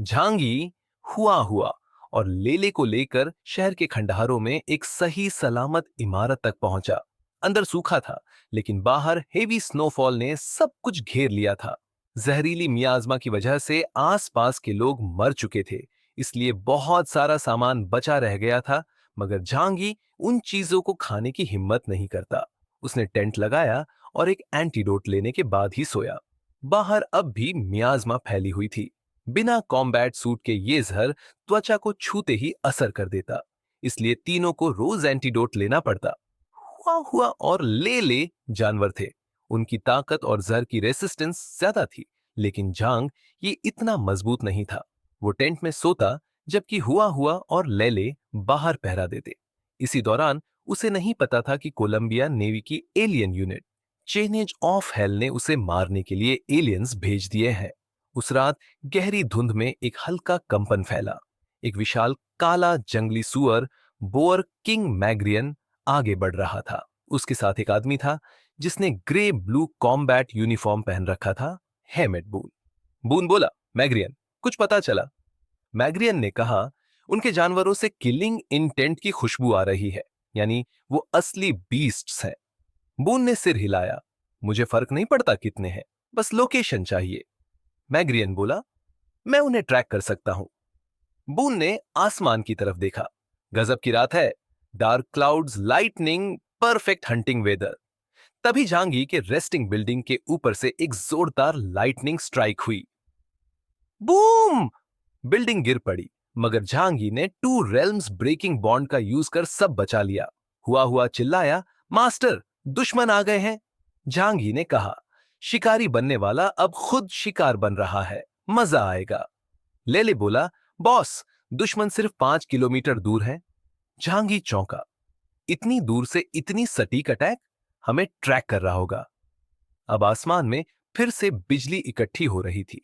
झांगी हुआ हुआ और लेले को लेकर शहर के खंडहरों में एक सही सलामत इमारत तक पहुंचा। अंदर सूखा था, लेकिन बाहर हेवी स्नोफॉल ने सब कुछ घेर लिया था। जहरीली मियाजमा की वजह से आसपास के लोग मर चुके थे, इसलिए बहुत सारा सामान बचा रह गया था। मगर झांगी उन चीजों को खाने की हिम्मत नहीं करता। उसने टेंट लगाया और एक एंटीडोट लेने के बाद ही सोया। बाहर अब भी मियाजमा फैली हुई थी। बिना कॉम्बैट सूट के ये जहर त्वचा को छूते ही असर कर देता, इसलिए तीनों को रोज एंटीडोट लेना पड़ता। हुआ हुआ और ले जानवर थे। उनकी ताकत और जहर की रेसिस्टेंस ज्यादा थी, लेकिन जांग ये इतना मजबूत नहीं था। वो टेंट में सोता, जबकि हुआ हुआ और ले बाहर पहरा देते। इसी दौरान उसे नहीं पता था कि कोलंबिया नेवी की alien unit chainage of hell ने उसे मारने के लिए एलियंस भेज दिए हैं। उस रात गहरी धुंध में एक हल्का कंपन फैला। एक विशाल काला जंगली सुअर बोअर किंग मैग्रियन आगे बढ़ रहा था। उसके साथ एक आदमी था जिसने ग्रे ब्लू कॉम्बैट यूनिफॉर्म पहन रखा था। हेमेट बून। बून बोला, मैग्रियन, कुछ पता चला? मैग्रियन ने कहा, उनके जानवरों से किलिंग इंटेंट की खुशबू आ रही है, यानी वो असली बीस्ट्स हैं। बून ने सिर हिलाया, मुझे फर्क नहीं पड़ता कितने हैं, बस लोकेशन चाहिए। मैग्रियन बोला, मैं उन्हें ट्रैक कर सकता हूं। बून ने आसमान की तरफ देखा। गजब की रात है, dark clouds, lightning, perfect hunting weather. तभी झांगी के रेस्टिंग बिल्डिंग के ऊपर से एक जोरदार लाइटनिंग स्ट्राइक हुई। बूम! बिल्डिंग गिर पड़ी, मगर झांगी ने टू रेल्म्स ब्रेकिंग बॉन्ड का यूज कर सब बचा लिया। हुआ हुआ चिल्लाया, मास्टर, दुश्मन आ गए हैं। झांगी ने कहा, शिकारी बनने वाला अब खुद शिकार बन रहा है, मजा आएगा। लेले बोला, बॉस, दुश्मन सिर्फ 5 किलोमीटर दूर है। झांगी चौंका, इतनी दूर से इतनी सटीक अटैक? हमें ट्रैक कर रहा होगा। अब आसमान में फिर से बिजली इकट्ठी हो रही थी।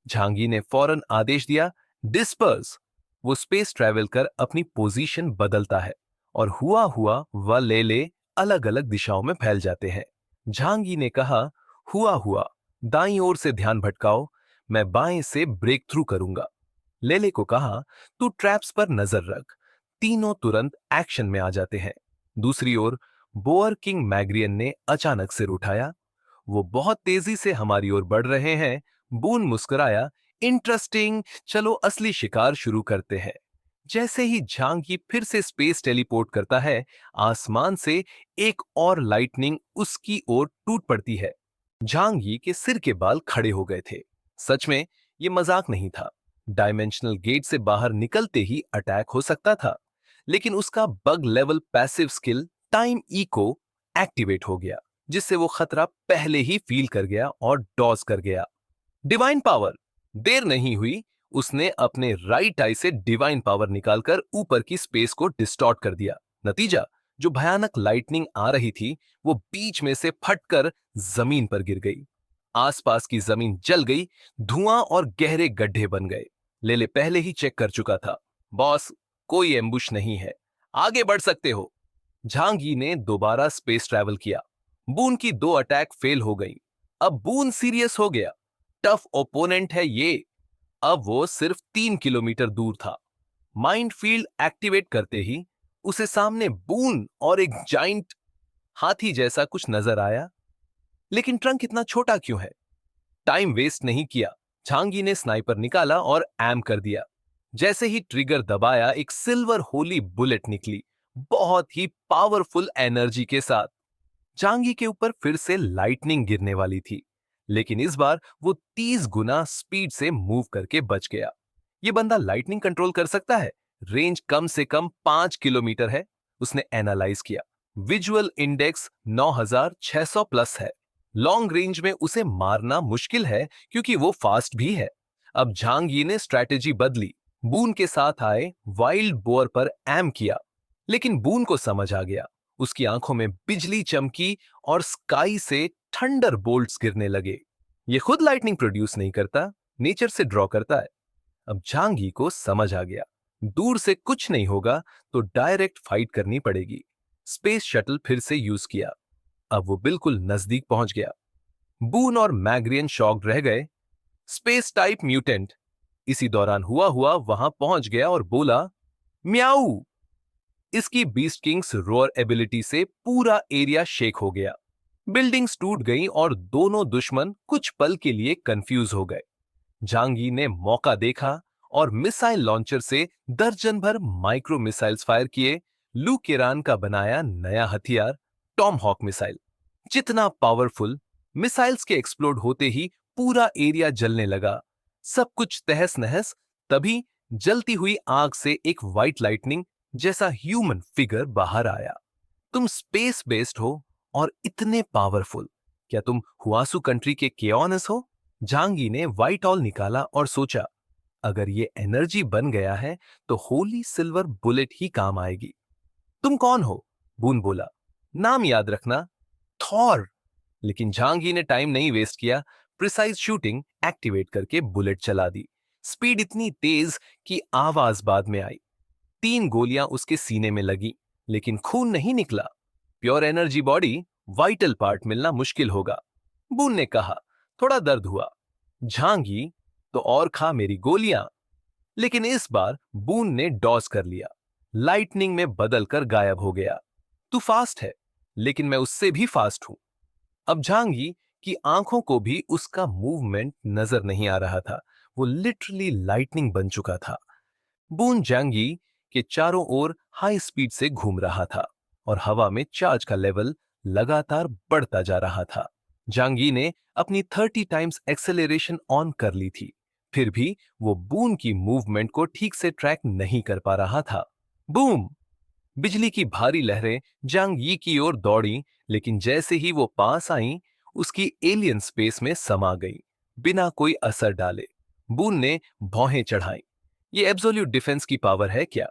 झांगी ने फौरन आदेश दिया, डिस्पर्स। वो स्पेस ट्रैवल कर अपनी पोजीशन बदलता है और हुआ हुआ व लेले अलग अलग दिशाओं में फैल जाते हैं। झांगी ने कहा, हुआ हुआ, दाईं ओर से ध्यान भटकाओ, मैं बाएं से ब्रेक थ्रू करूंगा। लेले को कहा, तू ट्रैप्स पर नजर रख। तीनों तुरंत एक्शन में आ जाते हैं। दूसरी ओर बोअर किंग मैग्रियन ने अचानक सिर उठाया। वो बहुत तेजी से हमारी ओर बढ़ रहे हैं। बून मुस्कुराया, इंटरेस्टिंग, चलो असली शिकार शुरू करते हैं। जैसे ही झांगी फिर से स्पेस टेलीपोर्ट करता है, आसमान से एक और लाइटनिंग उसकी ओर टूट पड़ती है। झांगी के सिर के बाल खड़े हो गए थे। सच में ये मजाक नहीं था। डायमेंशनल गेट से बाहर निकलते ही अटैक हो सकता था, लेकिन उसका bug level passive skill time echo activate हो गया, जिससे वो खतरा पहले ही फील कर गया और डॉज कर गया। Divine power. देर नहीं हुई, उसने अपने राइट आई से डिवाइन पावर निकालकर ऊपर की स्पेस को डिस्टॉर्ट कर दिया। नतीजा, जो भयानक लाइटनिंग आ रही थी वो बीच में से फटकर जमीन पर गिर गई। आसपास की जमीन जल गई, धुआं और गहरे गड्ढे बन गए। लेले पहले ही चेक कर चुका था। बॉस, कोई एम्बुश नहीं है, आगे बढ़ सकते हो। झांगी ने दोबारा स्पेस ट्रैवल किया। बून की 2 अटैक फेल हो गई। अब बून सीरियस हो गया। टफ ओपोनेंट है ये। अब वो सिर्फ 3 किलोमीटर दूर था। माइंड फील्ड एक्टिवेट करते ही उसे सामने बून और एक जाइंट हाथी जैसा कुछ नजर आया। लेकिन ट्रंक इतना छोटा क्यों है? टाइम वेस्ट नहीं किया। झांगी ने स्नाइपर निकाला और एम कर दिया। जैसे ही ट्रिगर दबाया, एक सिल्वर होली बुलेट निकली, बहुत ही पावरफुल एनर्जी के साथ। झांगी के ऊपर फिर से लाइटनिंग गिरने वाली थी, लेकिन इस बार वो 30 गुना स्पीड से मूव करके बच गया। ये बंदा लाइटनिंग कंट्रोल कर सकता है। रेंज कम से कम 5 किलोमीटर है। उसने एनालाइज किया। विजुअल इंडेक्स 9600 प्लस है। लॉन्ग रेंज में उसे मारना मुश्किल है, क्योंकि वो फास्ट भी है। अब झांगी ने स्ट्रैटेजी बदली। बून के साथ आए वाइल्ड बोअर पर एम किया, लेकिन बून को समझ आ गया। उसकी आंखों में बिजली चमकी और स्काई से थंडर बोल्ट्स गिरने लगे। ये खुद लाइटनिंग प्रोड्यूस नहीं करता, नेचर से ड्रॉ करता है। अब झांगी को समझ आ गया, दूर से कुछ नहीं होगा तो डायरेक्ट फाइट करनी पड़ेगी। स्पेस शटल फिर से यूज किया। अब वो बिल्कुल नजदीक पहुंच गया। बून और मैग्रियन शॉक्ड रह गए। Space type mutant. इसी दौरान हुआ हुआ वहां पहुंच गया और बोला, म्याऊ। इसकी बीस्ट किंग्स रोअर एबिलिटी से पूरा एरिया शेक हो गया। बिल्डिंग्स टूट गईं और दोनों दुश्मन कुछ पल के लिए कंफ्यूज हो गए। जहांगीर ने मौका देखा और मिसाइल लॉन्चर से दर्जन भर माइक्रो मिसाइल्स फायर किए। लू केरान का बनाया नया हथियार टॉम हॉक मिसाइल, जितना पावरफुल, मिसाइल्स के एक्सप्लोड होते ही पूरा एरिया जलने लगा। सब कुछ तहस नहस। तभी जलती हुई आग से एक व्हाइट लाइटनिंग जैसा ह्यूमन फिगर बाहर आया। तुम स्पेस बेस्ड हो और इतने पावरफुल, क्या तुम हुआसू कंट्री के केओनस हो? जांगी ने व्हाइट ऑल निकाला और सोचा, अगर ये एनर्जी बन गया है तो होली सिल्वर बुलेट ही काम आएगी। तुम कौन हो? बून बोला। नाम याद रखना, थॉर। लेकिन झांगी ने टाइम नहीं वेस्ट किया। प्रिसाइज शूटिंग एक्टिवेट करके बुलेट चला दी। स्पीड इतनी तेज कि आवाज बाद में आई। 3 गोलियां उसके सीने में लगी, लेकिन खून नहीं निकला। Pure energy body, vital part मिलना मुश्किल होगा। बून ने कहा। थोड़ा दर्द हुआ। झांगी, तो और खा मेरी गोलियां। लेकिन इस बार बून ने डॉज कर लिया। लाइटनिंग में बदलकर गायब हो गया। तू फास्ट है, लेकिन मैं उससे भी फास्ट हूं। अब झांगी की आंखों को भी उसका मूवमेंट नजर नहीं आ रहा था। वो लिटरली लाइटनिंग बन चुका था। बून जांगी के चारों ओर हाई स्पीड से घूम रहा था और हवा में चार्ज का लेवल लगातार बढ़ता जा रहा था। जांगी ने अपनी 30 टाइम्स एक्सेलरेशन ऑन कर ली थी, फिर भी वो बून की मूवमेंट को ठीक से ट्रैक नहीं कर पा रहा था। बूम! बिजली की भारी लहरें जांग यी की ओर दौड़ी, लेकिन जैसे ही वो पास आईं, उसकी एलियन स्पेस में समा गई, बिना कोई असर डाले। बून ने भौहें चढ़ाई। ये एब्सोल्यूट डिफेंस की पावर है क्या?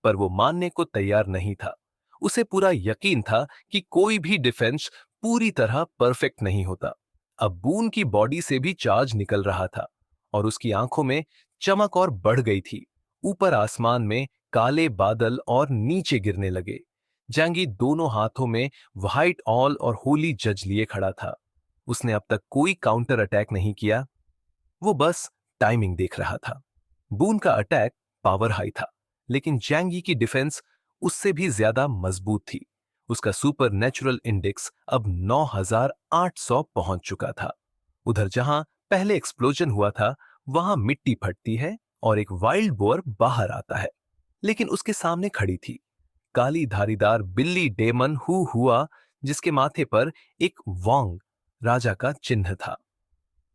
पर वो मानने को तैयार नहीं था। उसे पूरा यकीन था कि कोई भी डिफेंस पूरी तरह परफेक्ट नहीं होता। अब बून की बॉडी से भी चार्ज निकल रहा था और उसकी आंखों में चमक और बढ़ गई थी। ऊपर आसमान में काले बादल और नीचे गिरने लगे। जंगी दोनों हाथों में व्हाइट ऑल और होली जज लिए खड़ा था। उसने अब तक कोई काउंटर अटैक नहीं किया। वो बस टाइमिंग देख रहा था। बून का अटैक पावर हाई था, लेकिन जैंगी की डिफेंस उससे भी ज्यादा मजबूत थी। उसका सुपर नेचुरल इंडेक्स अब 9800 पहुंच चुका था। उधर जहां पहले एक्सप्लोजन हुआ था, वहां मिट्टी फटती है और एक वाइल्ड बोअर बाहर आता है। लेकिन उसके सामने खड़ी थी काली धारीदार बिल्ली डेमन हुआ, जिसके माथे पर एक वांग राजा का चिन्ह था।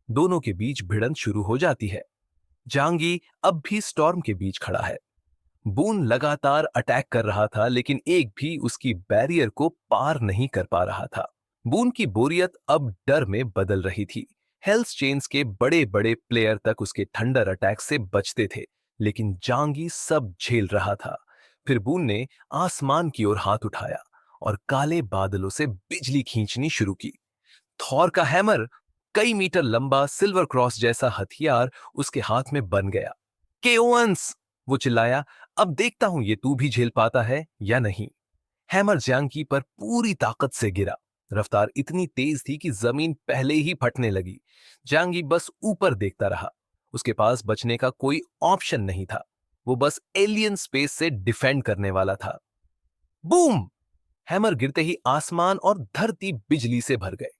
दोनों के बीच भिड़ंत शुरू हो जाती है। जांगी अब भी स्टॉर्म के बीच खड़ा है। बून लगातार अटैक कर रहा था, लेकिन एक भी उसकी बैरियर को पार नहीं कर पा रहा था। बून की बोरियत अब डर में बदल रही थी। हेल्स चेन्स के बड़े बड़े प्लेयर तक उसके थंडर अटैक से बचते थे, लेकिन जांगी सब झेल रहा था। फिर बून ने आसमान की ओर हाथ उठाया और काले बादलों से बिजली खींचनी शुरू की। थॉर का हैमर, कई मीटर लंबा सिल्वर क्रॉस जैसा हथियार, उसके हाथ में बन गया। केओअन्स! वो चिल्लाया। अब देखता हूं ये तू भी झेल पाता है या नहीं। हैमर जैंकी पर पूरी ताकत से गिरा। रफ्तार इतनी तेज थी कि जमीन पहले ही फटने लगी। जैंगी बस ऊपर देखता रहा। उसके पास बचने का कोई ऑप्शन नहीं था। वो बस एलियन स्पेस से डिफेंड करने वाला था। बूम! हैमर गिरते ही आसमान और धरती बिजली से भर गए।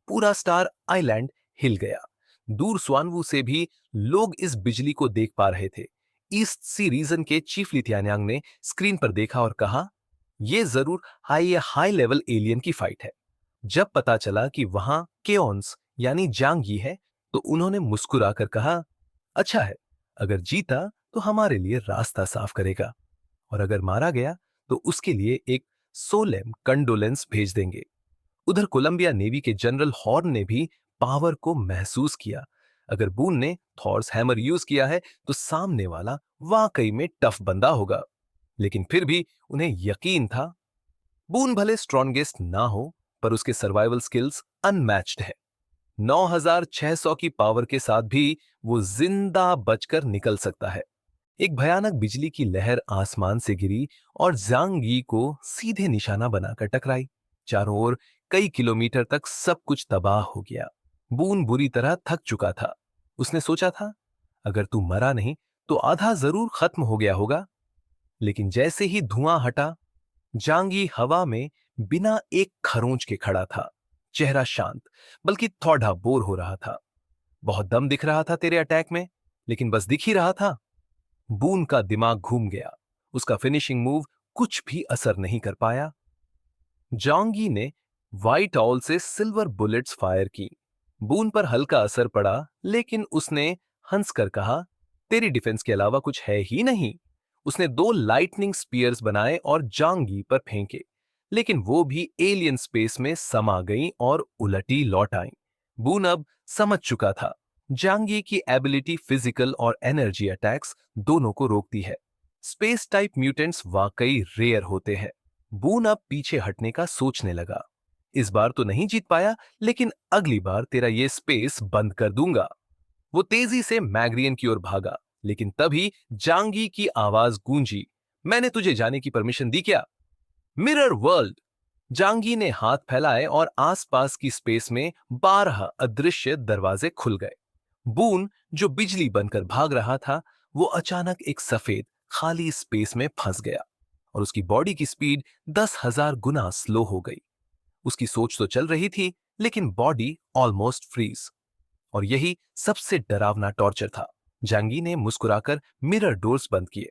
पूरा स्टार आइलैंड हिल गया। दूर स्वानवू से भी लोग इस बिजली को देख पा रहे थे। ईस्ट सी रीजन के चीफ लिथियान्यांग ने स्क्रीन पर देखा और कहा, यह जरूर हाई लेवल एलियन की फाइट है। जब पता चला कि वहां केओन्स यानी जांग यी है, तो उन्होंने मुस्कुराकर कहा, अच्छा है, अगर जीता तो हमारे लिए रास्ता साफ करेगा, और अगर मारा गया तो उसके लिए एक सोलेम कंडोलेंस भेज देंगे। उधर कोलंबिया नेवी के जनरल हॉर्न ने भी पावर को महसूस किया। अगर बून ने थॉर्स हैमर यूज किया है तो सामने वाला वाकई में टफ बंदा होगा। लेकिन फिर भी उन्हें यकीन था, बून भले स्ट्रॉन्गेस्ट ना हो, पर उसके सर्वाइवल स्किल्स अनमैच्ड है। 9600 की पावर के साथ भी वो जिंदा बचकर निकल सकता है। एक भयानक बिजली की लहर आसमान से गिरी और जांग यी को सीधे निशाना बनाकर टकराई। चारों ओर कई किलोमीटर तक सब कुछ तबाह हो गया। बून बुरी तरह थक चुका था। उसने सोचा था, अगर तू मरा नहीं तो आधा जरूर खत्म हो गया होगा। लेकिन जैसे ही धुआं हटा, जांगी हवा में बिना एक खरोंच के खड़ा था। चेहरा शांत, बल्कि थोड़ा बोर हो रहा था। बहुत दम दिख रहा था तेरे अटैक में, लेकिन बस दिख ही रहा था। बून का दिमाग घूम गया। उसका फिनिशिंग मूव कुछ भी असर नहीं कर पाया। जांगी ने व्हाइट ऑल से सिल्वर बुलेट्स फायर की। बून पर हल्का असर पड़ा, लेकिन उसने हंसकर कहा, तेरी डिफेंस के अलावा कुछ है ही नहीं। उसने 2 लाइटनिंग स्पीयर्स बनाए और जांगी पर फेंके, लेकिन वो भी एलियन स्पेस में समा गईं और उलटी लौट आईं। बून अब समझ चुका था, जांगी की एबिलिटी फिजिकल और एनर्जी अटैक्स दोनों को रोकती है। स्पेस टाइप म्यूटेंट्स वाकई रेयर होते हैं। बून अब पीछे हटने का सोचने लगा। इस बार तो नहीं जीत पाया, लेकिन अगली बार तेरा ये स्पेस बंद कर दूंगा। वो तेजी से मैग्रियन की ओर भागा, लेकिन तभी जांगी की आवाज गूंजी, मैंने तुझे जाने की परमिशन दी क्या? Mirror world! जांगी ने हाथ फैलाए और आसपास की स्पेस में 12 अदृश्य दरवाजे खुल गए। बून, जो बिजली बनकर भाग रहा था, वो अचानक एक सफेद खाली स्पेस में फंस गया और उसकी बॉडी की स्पीड 10,000 गुना स्लो हो गई। उसकी सोच तो चल रही थी, लेकिन बॉडी ऑलमोस्ट फ्रीज। और यही सबसे डरावना टॉर्चर था। जांगी ने मुस्कुराकर मिरर डोर्स बंद किए।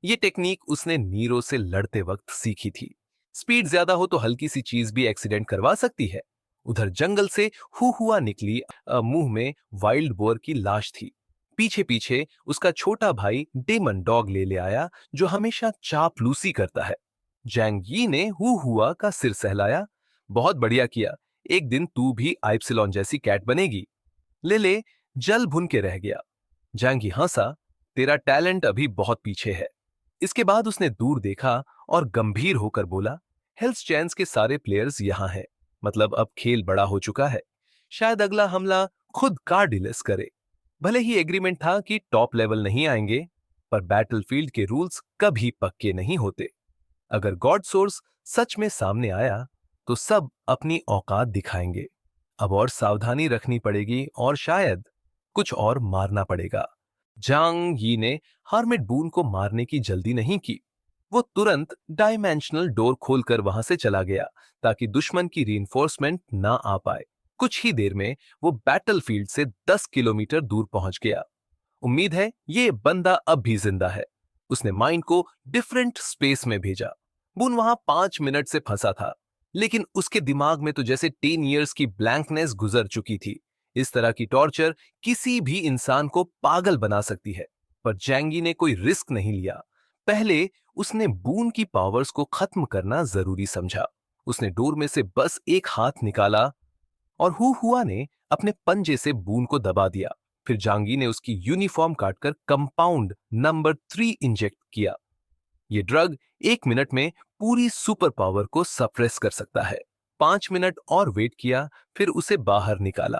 ये टेक्निक उसने नीरो से लड़ते वक्त सीखी थी। स्पीड ज्यादा हो तो हल्की सी चीज भी एक्सीडेंट करवा सकती है। उधर जंगल से हुआ निकली मुंह में वाइल्ड बोर की लाश थी। पीछे पीछे उसका छोटा भाई डेमन डॉग ले आया, जो हमेशा चापलूसी करता है। जैंग यी ने हुआ का सिर सहलाया। बहुत बढ़िया किया। एक दिन तू भी आइप्सिलॉन जैसी कैट बनेगी। ले जल भुन के रह गया। जैंगी हंसा, तेरा टैलेंट अभी बहुत पीछे है। इसके बाद उसने दूर देखा और गंभीर होकर बोला, हेल्स चैंस के सारे प्लेयर्स यहां हैं। मतलब अब खेल बड़ा हो चुका है। शायद अगला हमला खुद कार्डिलस करे। भले ही एग्रीमेंट था कि टॉप लेवल नहीं आएंगे, पर बैटलफील्ड के रूल्स कभी पक्के नहीं होते। अगर गॉड सोर्स सच में सामने आया, तो सब अपनी औकात दिखाएंगे। अब और सावधानी रखनी पड़ेगी और शायद कुछ और मारना पड़ेगा। जांग यी ने हार्मिट बून को मारने की जल्दी नहीं की। वो तुरंत डायमेंशनल डोर खोलकर वहां से चला गया, ताकि दुश्मन की रीइंफोर्समेंट ना आ पाए। कुछ ही देर में वो बैटलफील्ड से 10 किलोमीटर दूर पहुंच गया। उम्मीद है ये बंदा अब भी जिंदा है। उसने माइंड को डिफरेंट स्पेस में भेजा। बून वहां 5 मिनट से फंसा था, लेकिन उसके दिमाग में तो जैसे 10 इयर्स की ब्लैंकनेस गुजर चुकी थी। इस तरह की टॉर्चर किसी भी इंसान को पागल बना सकती है, पर जैंगी ने कोई रिस्क नहीं लिया। पहले उसने बून की पावर्स को खत्म करना जरूरी समझा। उसने डोर में से बस एक हाथ निकाला और हुआ ने अपने पंजे से बून को दबा दिया। फिर जांगी ने उसकी यूनिफॉर्म काटकर कंपाउंड नंबर 3 इंजेक्ट किया। ये ड्रग 1 मिनट में पूरी सुपर पावर को सप्रेस कर सकता है। 5 मिनट और वेट किया, फिर उसे बाहर निकाला।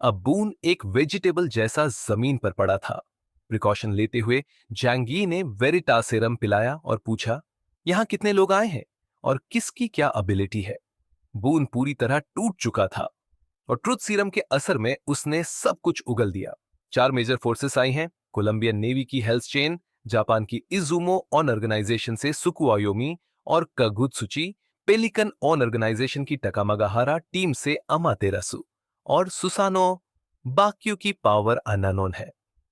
अब बून एक वेजिटेबल जैसा जमीन पर पड़ा था। प्रिकॉशन लेते हुए जैंगी ने वेरिटासेरम पिलाया और पूछा, यहां कितने लोग आए हैं और किसकी क्या एबिलिटी है? बून पूरी तरह टूट चुका था और ट्रुथ सीरम के असर में उसने सब कुछ उगल दिया। 4 मेजर फोर्सेस आई हैं। कोलंबियन नेवी की हेल्स चेन, जापान की इजुमो ऑन ऑर्गेनाइजेशन से सुकुआयोमी और कगुत्सुची, पेलिकन ऑन ऑर्गेनाइजेशन की टकामागाहारा टीम से अमातेरासु और सुसानो बाक्यू की पावर अननोन है।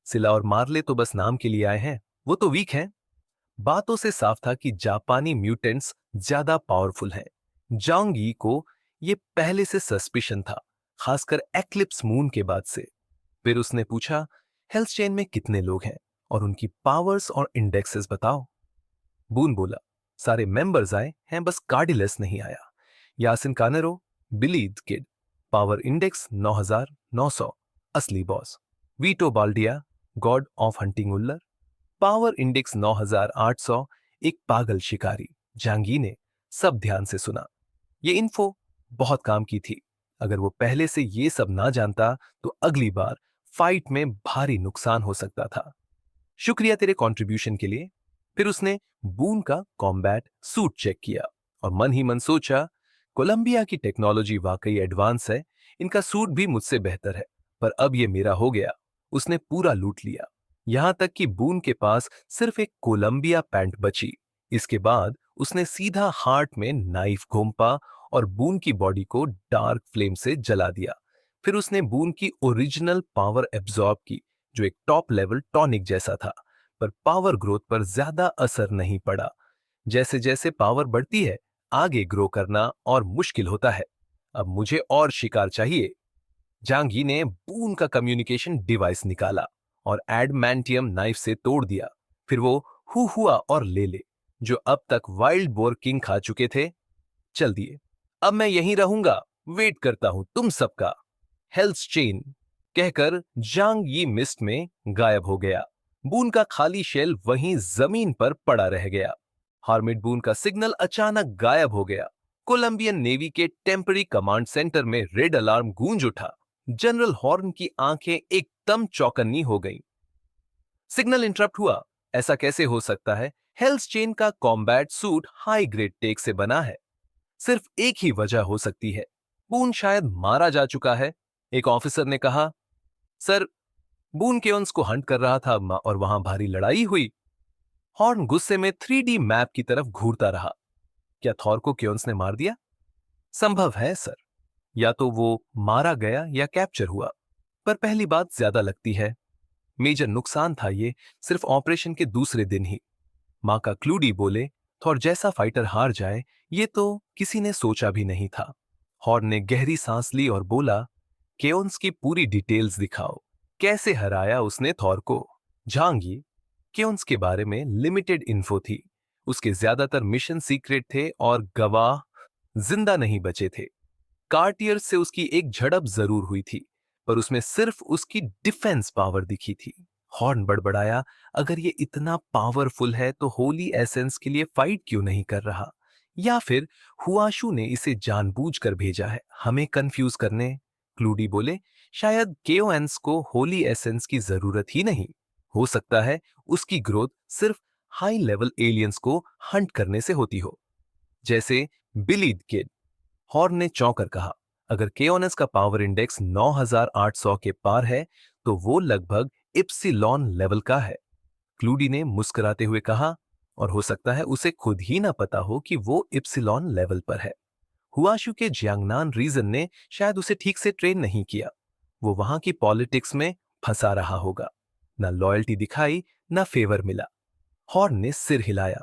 सिला और मार्ले तो बस नाम के लिए आए हैं, वो तो वीक हैं। बातों से साफ था कि जापानी म्यूटेंट्स ज्यादा पावरफुल हैं। जांग यी को ये पहले से सस्पिशन था, खासकर एक्लिप्स मून के बाद से। फिर उसने पूछा, हेल्थ चेन में कितने लोग हैं और उनकी पावर्स और इंडेक्सेस बताओ। बून बोला, सारे मेंबर्स आए हैं, बस कार्डिलस नहीं आया। यासिन कानेरो, बिलीड किड, पावर इंडेक्स 9900, असली boss. Vito Baldia, god of hunting Ullr, power index 9800, एक पागल शिकारी। जांगी ने सब ध्यान से सुना। ये इन्फो बहुत काम की थी। अगर वो पहले से ये सब ना जानता, तो अगली बार फाइट में भारी नुकसान हो सकता था। शुक्रिया तेरे कंट्रीब्यूशन के लिए। फिर उसने बून का कॉम्बैट सूट चेक किया और मन ही मन सोचा, कोलंबिया की टेक्नोलॉजी वाकई एडवांस है। इनका सूट भी मुझसे बेहतर है, पर अब ये मेरा हो गया। उसने पूरा लूट लिया। यहां तक कि बून के पास सिर्फ एक कोलंबिया पैंट बची। इसके बाद उसने सीधा हार्ट में नाइफ घोंपा और बून की बॉडी को डार्क फ्लेम से जला दिया। फिर उसने बून की ओरिजिनल पावर एब्जॉर्ब की, जो एक टॉप लेवल टॉनिक जैसा था, पर पावर ग्रोथ पर ज्यादा असर नहीं पड़ा। जैसे जैसे पावर बढ़ती है, आगे ग्रो करना और मुश्किल होता है। अब मुझे और शिकार चाहिए। जांगी ने बून का कम्युनिकेशन डिवाइस निकाला और एडमैंटियम नाइफ से तोड़ दिया। फिर वो हुआ और ले जो अब तक वाइल्ड बोर किंग खा चुके थे, चल दिए। अब मैं यहीं रहूंगा, वेट करता हूं तुम सबका। हेल्स चेन कहकर जांग यी मिस्ट में गायब हो गया। बून का खाली शेल वहीं जमीन पर पड़ा रह गया। हार्मिट बून का सिग्नल अचानक गायब हो गया। कोलंबियन नेवी के टेम्पररी कमांड सेंटर में रेड अलार्म गूंज उठा। जनरल हॉर्न की आंखें एकदम चौकन्नी हो गईं। सिग्नल इंटरप्ट हुआ, ऐसा कैसे हो सकता है? हेल्स चेन का combat suit high grade tech से बना है। सिर्फ एक ही वजह हो सकती है, बून शायद मारा जा चुका है। एक ऑफिसर ने कहा, सर, बून केओन्स को हंट कर रहा था और वहां भारी लड़ाई हुई। हॉर्न गुस्से में 3D मैप की तरफ घूरता रहा। क्या थॉर को केओन्स ने मार दिया? संभव है सर, या तो वो मारा गया या कैप्चर हुआ, पर पहली बात ज्यादा लगती है। मेजर नुकसान था ये सिर्फ ऑपरेशन के दूसरे दिन ही। मां का क्लूडी बोले, थॉर जैसा फाइटर हार जाए, ये तो किसी ने सोचा भी नहीं था। हॉर्न ने गहरी सांस ली और बोला, केओन्स की पूरी डिटेल्स दिखाओ। कैसे हराया उसने थॉर को? झांगी, केओन्स के बारे में लिमिटेड इन्फो थी। उसके ज्यादातर मिशन सीक्रेट थे और गवाह जिंदा नहीं बचे थे। कार्टियर से उसकी एक झड़प जरूर हुई थी, पर उसमें सिर्फ उसकी डिफेंस पावर दिखी थी। हॉर्न बड़बड़ाया, अगर ये इतना पावरफुल है तो होली एसेंस के लिए फाइट क्यों नहीं कर रहा? या फिर हुआशु ने इसे जानबूझकर भेजा है हमें कंफ्यूज करने? क्लूडी बोले, शायद केओएंस को होली एसेंस की जरूरत ही नहीं। हो सकता है उसकी ग्रोथ सिर्फ हाई लेवल एलियंस को हंट करने से होती हो, जैसे बिलीड किड। हॉर्न ने चौंकर कहा, अगर केओनस का पावर इंडेक्स 9800 के पार है, तो वो लगभग इप्सिलॉन लेवल का है। क्लूडी ने मुस्कुराते हुए कहा, और हो सकता है उसे खुद ही ना पता हो कि वो इप्सिलॉन लेवल पर है। हुआशु के जियांगनान रीजन ने शायद उसे ठीक से ट्रेन नहीं किया। वो वहां की पॉलिटिक्स में फंसा रहा होगा। ना लॉयल्टी दिखाई, ना फेवर मिला। हॉर्न ने सिर हिलाया।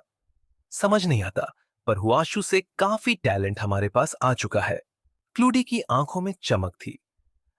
समझ नहीं आता, पर हुआशु से काफी टैलेंट हमारे पास आ चुका है। क्लूडी की आंखों में चमक थी।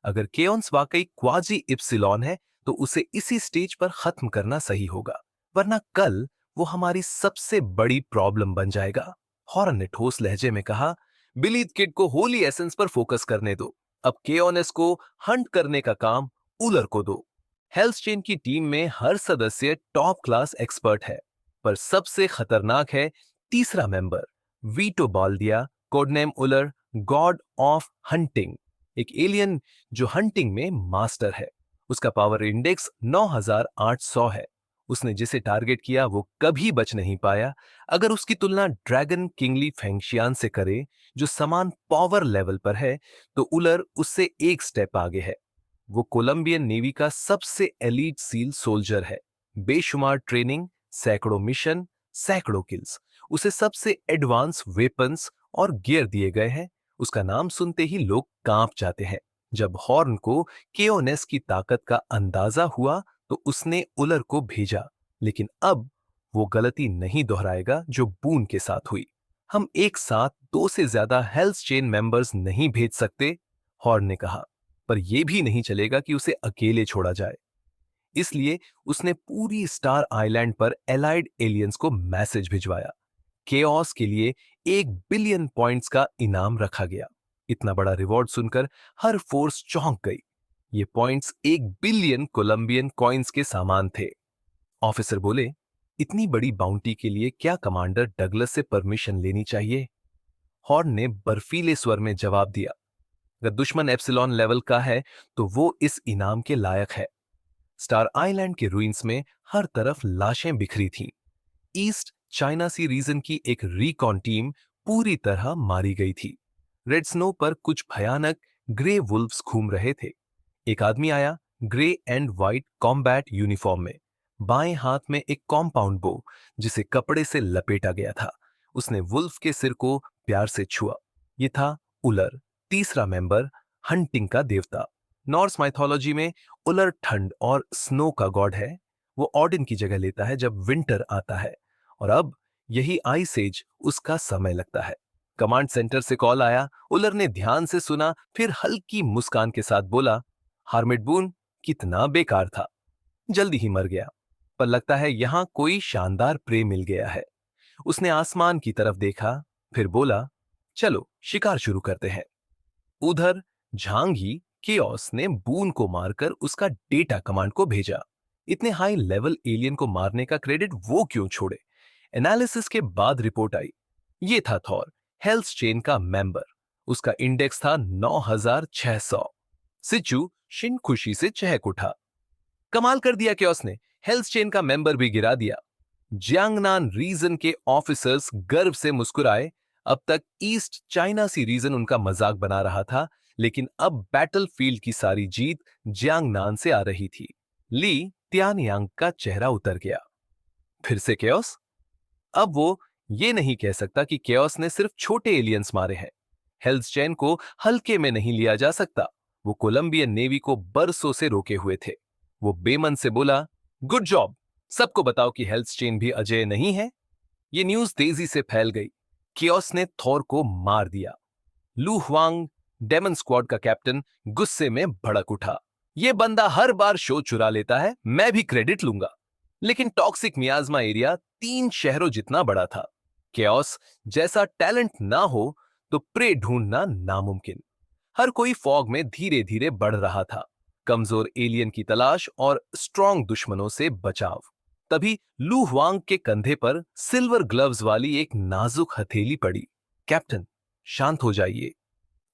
अगर केओन्स वाकई क्वाजी इप्सिलॉन है, तो उसे इसी स्टेज पर खत्म करना सही होगा, वरना कल वो हमारी सबसे बड़ी प्रॉब्लम बन जाएगा। हॉर्न ने ठोस लहजे में कहा, बिलीथ किड को होली एसेंस पर फोकस करने दो। अब केओनेस को हंट करने का काम उलर को दो। हेल्स चेन की टीम में हर सदस्य टॉप क्लास एक्सपर्ट है, पर सबसे खतरनाक है तीसरा member, Vito Baldia, codename Ullr, god of hunting. एक एलियन जो हंटिंग में मास्टर है। उसका पावर इंडेक्स 9800 है। उसने जिसे टारगेट किया वो कभी बच नहीं पाया। अगर उसकी तुलना ड्रैगन किंगली फेंगशियान से करे, जो समान पावर लेवल पर है, तो उलर उससे एक स्टेप आगे है। वो कोलंबियन नेवी का सबसे एलीट सील सोल्जर है। बेशुमार ट्रेनिंग, सैकड़ों मिशन, सैकड़ों किल्स। उसे सबसे एडवांस वेपन्स और गियर दिए गए हैं। उसका नाम सुनते ही लोग कांप जाते हैं। जब हॉर्न को केओनेस की ताकत का अंदाजा हुआ, तो उसने उलर को भेजा, लेकिन अब वो गलती नहीं दोहराएगा जो बून के साथ हुई। हम एक साथ दो से ज्यादा हेल्स चेन मेंबर्स नहीं भेज सकते, हॉर्न ने कहा, पर यह भी नहीं चलेगा कि उसे अकेले छोड़ा जाए। इसलिए उसने पूरी स्टार आइलैंड पर एलाइड एलियंस को मैसेज भिजवाया। केओस के लिए 1 बिलियन पॉइंट्स का इनाम रखा गया। इतना बड़ा रिवॉर्ड सुनकर हर फोर्स चौंक गई। ये पॉइंट्स 1 बिलियन कोलंबियन कॉइन्स के समान थे। ऑफिसर बोले, इतनी बड़ी बाउंटी के लिए क्या कमांडर डगलस से परमिशन लेनी चाहिए? हॉर्न ने बर्फीले स्वर में जवाब दिया, अगर दुश्मन एप्सिलॉन लेवल का है, तो वो इस इनाम के लायक है। स्टार आइलैंड के रुइंस में हर तरफ लाशें बिखरी थीं। ईस्ट चाइना सी रीजन की एक रिकॉन टीम पूरी तरह मारी गई थी। रेड स्नो पर कुछ भयानक ग्रे वुल्व्स घूम रहे थे। एक आदमी आया, grey and white combat uniform में। बाएं हाथ में एक कॉम्पाउंड बो जिसे कपड़े से लपेटा गया था। उसने वुल्फ के सिर को प्यार से छुआ। ये था उलर, तीसरा मेंबर, हंटिंग का देवता। नॉर्स माइथोलॉजी में उलर ठंड और स्नो का गॉड है। वो ऑडिन की जगह लेता है जब विंटर आता है, और अब यही आइस एज उसका समय लगता है। कमांड सेंटर से कॉल आया। उलर ने ध्यान से सुना, फिर हल्की मुस्कान के साथ बोला, हार्मिट बून कितना बेकार था, जल्दी ही मर गया, पर लगता है यहां कोई शानदार प्रे मिल गया है। उसने आसमान की तरफ देखा, फिर बोला, चलो शिकार शुरू करते हैं। उधर झांगी केओस ने बून को मारकर उसका डेटा कमांड को भेजा। इतने हाई लेवल एलियन को मारने का क्रेडिट वो क्यों छोड़े? एनालिसिस के बाद रिपोर्ट आई। ये था थॉर, हेल्स चेन का मेंबर। उसका इंडेक्स था 9600। सिचू शिन खुशी से चहक उठा। कमाल कर दिया केओस ने, हेल्स चेन का मेंबर भी गिरा दिया। जियांगनान रीजन के ऑफिसर्स गर्व से मुस्कुराए। अब तक ईस्ट चाइना सी रीजन उनका मजाक बना रहा था, लेकिन अब बैटलफील्ड की सारी जीत जियांगनान से आ रही थी। ली त्यानयांग का चेहरा उतर गया। फिर से केओस? अब वो ये नहीं कह सकता कि केओस ने सिर्फ छोटे एलियंस मारे हैं। हेल्स चेन को हल्के में नहीं लिया जा सकता। वो कोलंबियन नेवी को बरसों से रोके हुए थे। वो बेमन से बोला, गुड जॉब, सबको बताओ कि हेल्स चेन भी अजय नहीं है। ये न्यूज तेजी से फैल गई। कियोस ने थॉर को मार दिया। लू हुआंग, डेमन स्क्वाड का कैप्टन, गुस्से में भड़क उठा। ये बंदा हर बार शो चुरा लेता है, मैं भी क्रेडिट लूंगा। लेकिन टॉक्सिक मियाज्मा एरिया 3 शहरों जितना बड़ा था। केओस जैसा टैलेंट ना हो तो प्रे ढूंढना नामुमकिन। हर कोई फॉग में धीरे धीरे बढ़ रहा था। कमजोर एलियन की तलाश और स्ट्रॉन्ग दुश्मनों से बचाव। तभी लू हुआंग के कंधे पर सिल्वर ग्लव्स वाली एक नाजुक हथेली पड़ी। कैप्टन, शांत हो जाइए।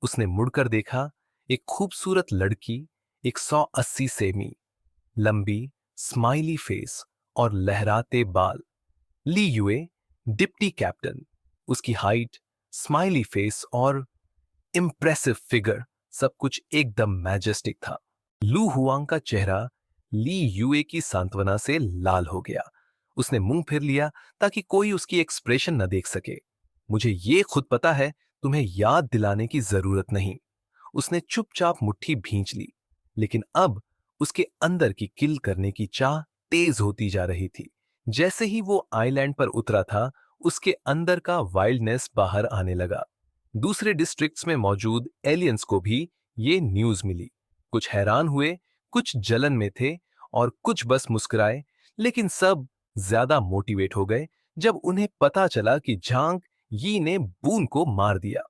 उसने मुड़कर देखा। एक खूबसूरत लड़की, 180 सेमी, लंबी, स्माइली फेस और लहराते बाल। ली यूए, डिप्टी कैप्टन। उसकी हाइट, स्माइली फेस और इम्प्रेसिव फिगर, सब कुछ एकदम मैजेस्टिक था। लू हुआंग का चेहरा ली यूए की सांत्वना से लाल हो गया। उसने मुंह फेर लिया ताकि कोई उसकी एक्सप्रेशन न देख सके। मुझे ये खुद पता है, तुम्हें याद दिलाने की जरूरत नहीं। उसने चुपचाप मुट्ठी भींच ली, लेकिन अब उसके अंदर की किल करने की चाह तेज होती जा रही थी। जैसे ही वो आइलैंड पर उतरा था, उसके अंदर का वाइल्डनेस बाहर आने लगा। दूसरे डिस्ट्रिक्ट्स में मौजूद एलियंस को भी ये न्यूज मिली। कुछ हैरान हुए, कुछ जलन में थे और कुछ बस मुस्कुराए, लेकिन सब ज्यादा मोटिवेट हो गए जब उन्हें पता चला कि झांग यी ने बून को मार दिया।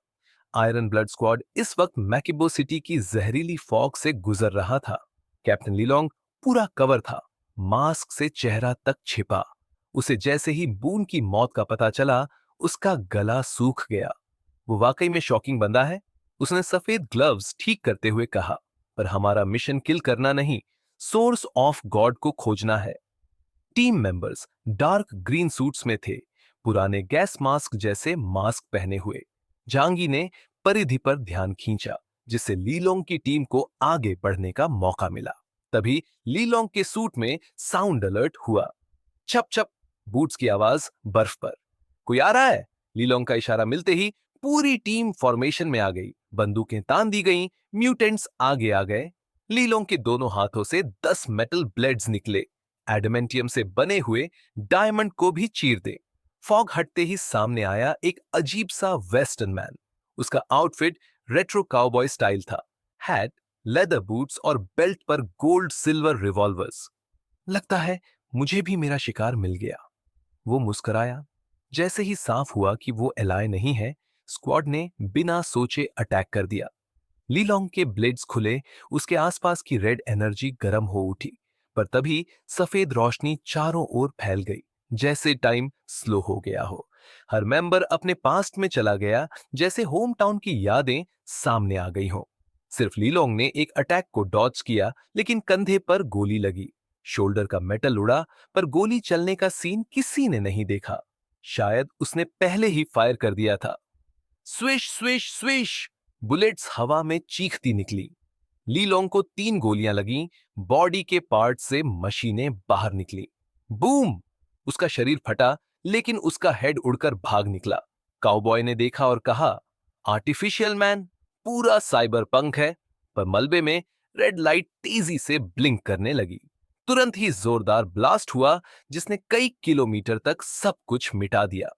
आयरन ब्लड स्क्वाड इस वक्त मैकिबो सिटी की जहरीली फॉग से गुजर रहा था। कैप्टन लीलोंग पूरा कवर था, मास्क से चेहरा तक छिपा। उसे जैसे ही बून की मौत का पता चला, उसका गला सूख गया। वो वाकई में शॉकिंग बंदा है, उसने सफेद ग्लव्स ठीक करते हुए कहा, पर हमारा मिशन किल करना नहीं, सोर्स ऑफ गॉड को खोजना है। Team members dark green suits में थे, पुराने गैस मास्क जैसे मास्क पहने हुए। जांगी ने परिधि पर ध्यान खींचा, जिससे लीलोंग की टीम को आगे बढ़ने का मौका मिला। तभी लीलोंग के सूट में साउंड अलर्ट हुआ। छप छप, बूट्स की आवाज बर्फ पर। कोई आ रहा है? लीलोंग का इशारा मिलते ही पूरी टीम फॉर्मेशन में आ गई। बंदूकें तान दी गईं, म्यूटेंट्स आगे आ गए। लीलोंग के दोनों हाथों से 10 मेटल ब्लेड्स निकले, एडमेंटियम से बने हुए डायमंड को भी चीर दे। फॉग हटते ही सामने आया एक अजीब सा वेस्टर्न मैन। उसका आउटफिट रेट्रो काउबॉय स्टाइल था। हैट, लेदर बूट्स और बेल्ट पर गोल्ड सिल्वर रिवॉल्वर्स। लगता है मुझे भी मेरा शिकार मिल गया। वो मुस्कुराया। जैसे ही साफ हुआ कि वो एलाय नहीं है, स्क्वाड ने बिना सोचे अटैक कर दिया। लीलोंग के ब्लेड्स खुले, उसके आसपास की रेड एनर्जी गर्म हो उठी, पर तभी सफेद रोशनी चारों ओर फैल गई, जैसे टाइम स्लो हो गया हो। हर मेंबर अपने पास्ट में चला गया, जैसे होम टाउन की यादें सामने आ गई हो। सिर्फ लीलोंग ने एक अटैक को डॉज किया, लेकिन कंधे पर गोली लगी। शोल्डर का मेटल उड़ा, पर गोली चलने का सीन किसी ने नहीं देखा। शायद उसने पहले ही फायर कर दिया था। स्विश स्विश स्विश, बुलेट्स हवा में चीखती निकली। लीलोंग को 3 गोलियां लगीं, बॉडी के पार्ट से मशीनें बाहर निकली। बूम! उसका शरीर फटा, लेकिन उसका हेड उड़कर भाग निकला। काउबॉय ने देखा और कहा, आर्टिफिशियल मैन, पूरा साइबर पंक है। पर मलबे में रेड लाइट तेजी से ब्लिंक करने लगी। तुरंत ही जोरदार ब्लास्ट हुआ, जिसने कई किलोमीटर तक सब कुछ मिटा दिया।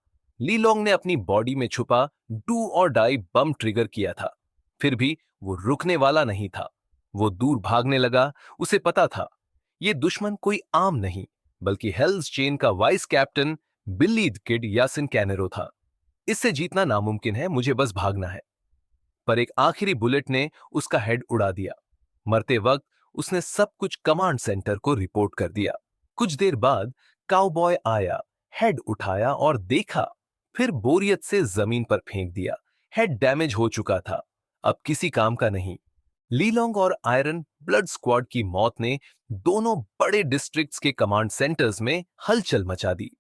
लीलोंग ने अपनी बॉडी में छुपा डू और डाई बम ट्रिगर किया था। फिर भी वो रुकने वाला नहीं था। वो दूर भागने लगा। उसे पता था, ये दुश्मन कोई आम नहीं, बल्कि हेल्स चेन का वाइस कैप्टन बिल्ली द किड यासिन कैनेरो था। इससे जीतना नामुमकिन है, मुझे बस भागना है। पर एक आखिरी बुलेट ने उसका हेड उड़ा दिया। मरते वक्त उसने सब कुछ कमांड सेंटर को रिपोर्ट कर दिया। कुछ देर बाद काउबॉय आया, हेड उठाया और देखा, फिर बोरियत से जमीन पर फेंक दिया। हेड डैमेज हो चुका था, अब किसी काम का नहीं। लीलोंग और आयरन ब्लड स्क्वाड की मौत ने दोनों बड़े डिस्ट्रिक्ट्स के कमांड सेंटर्स में हलचल मचा दी।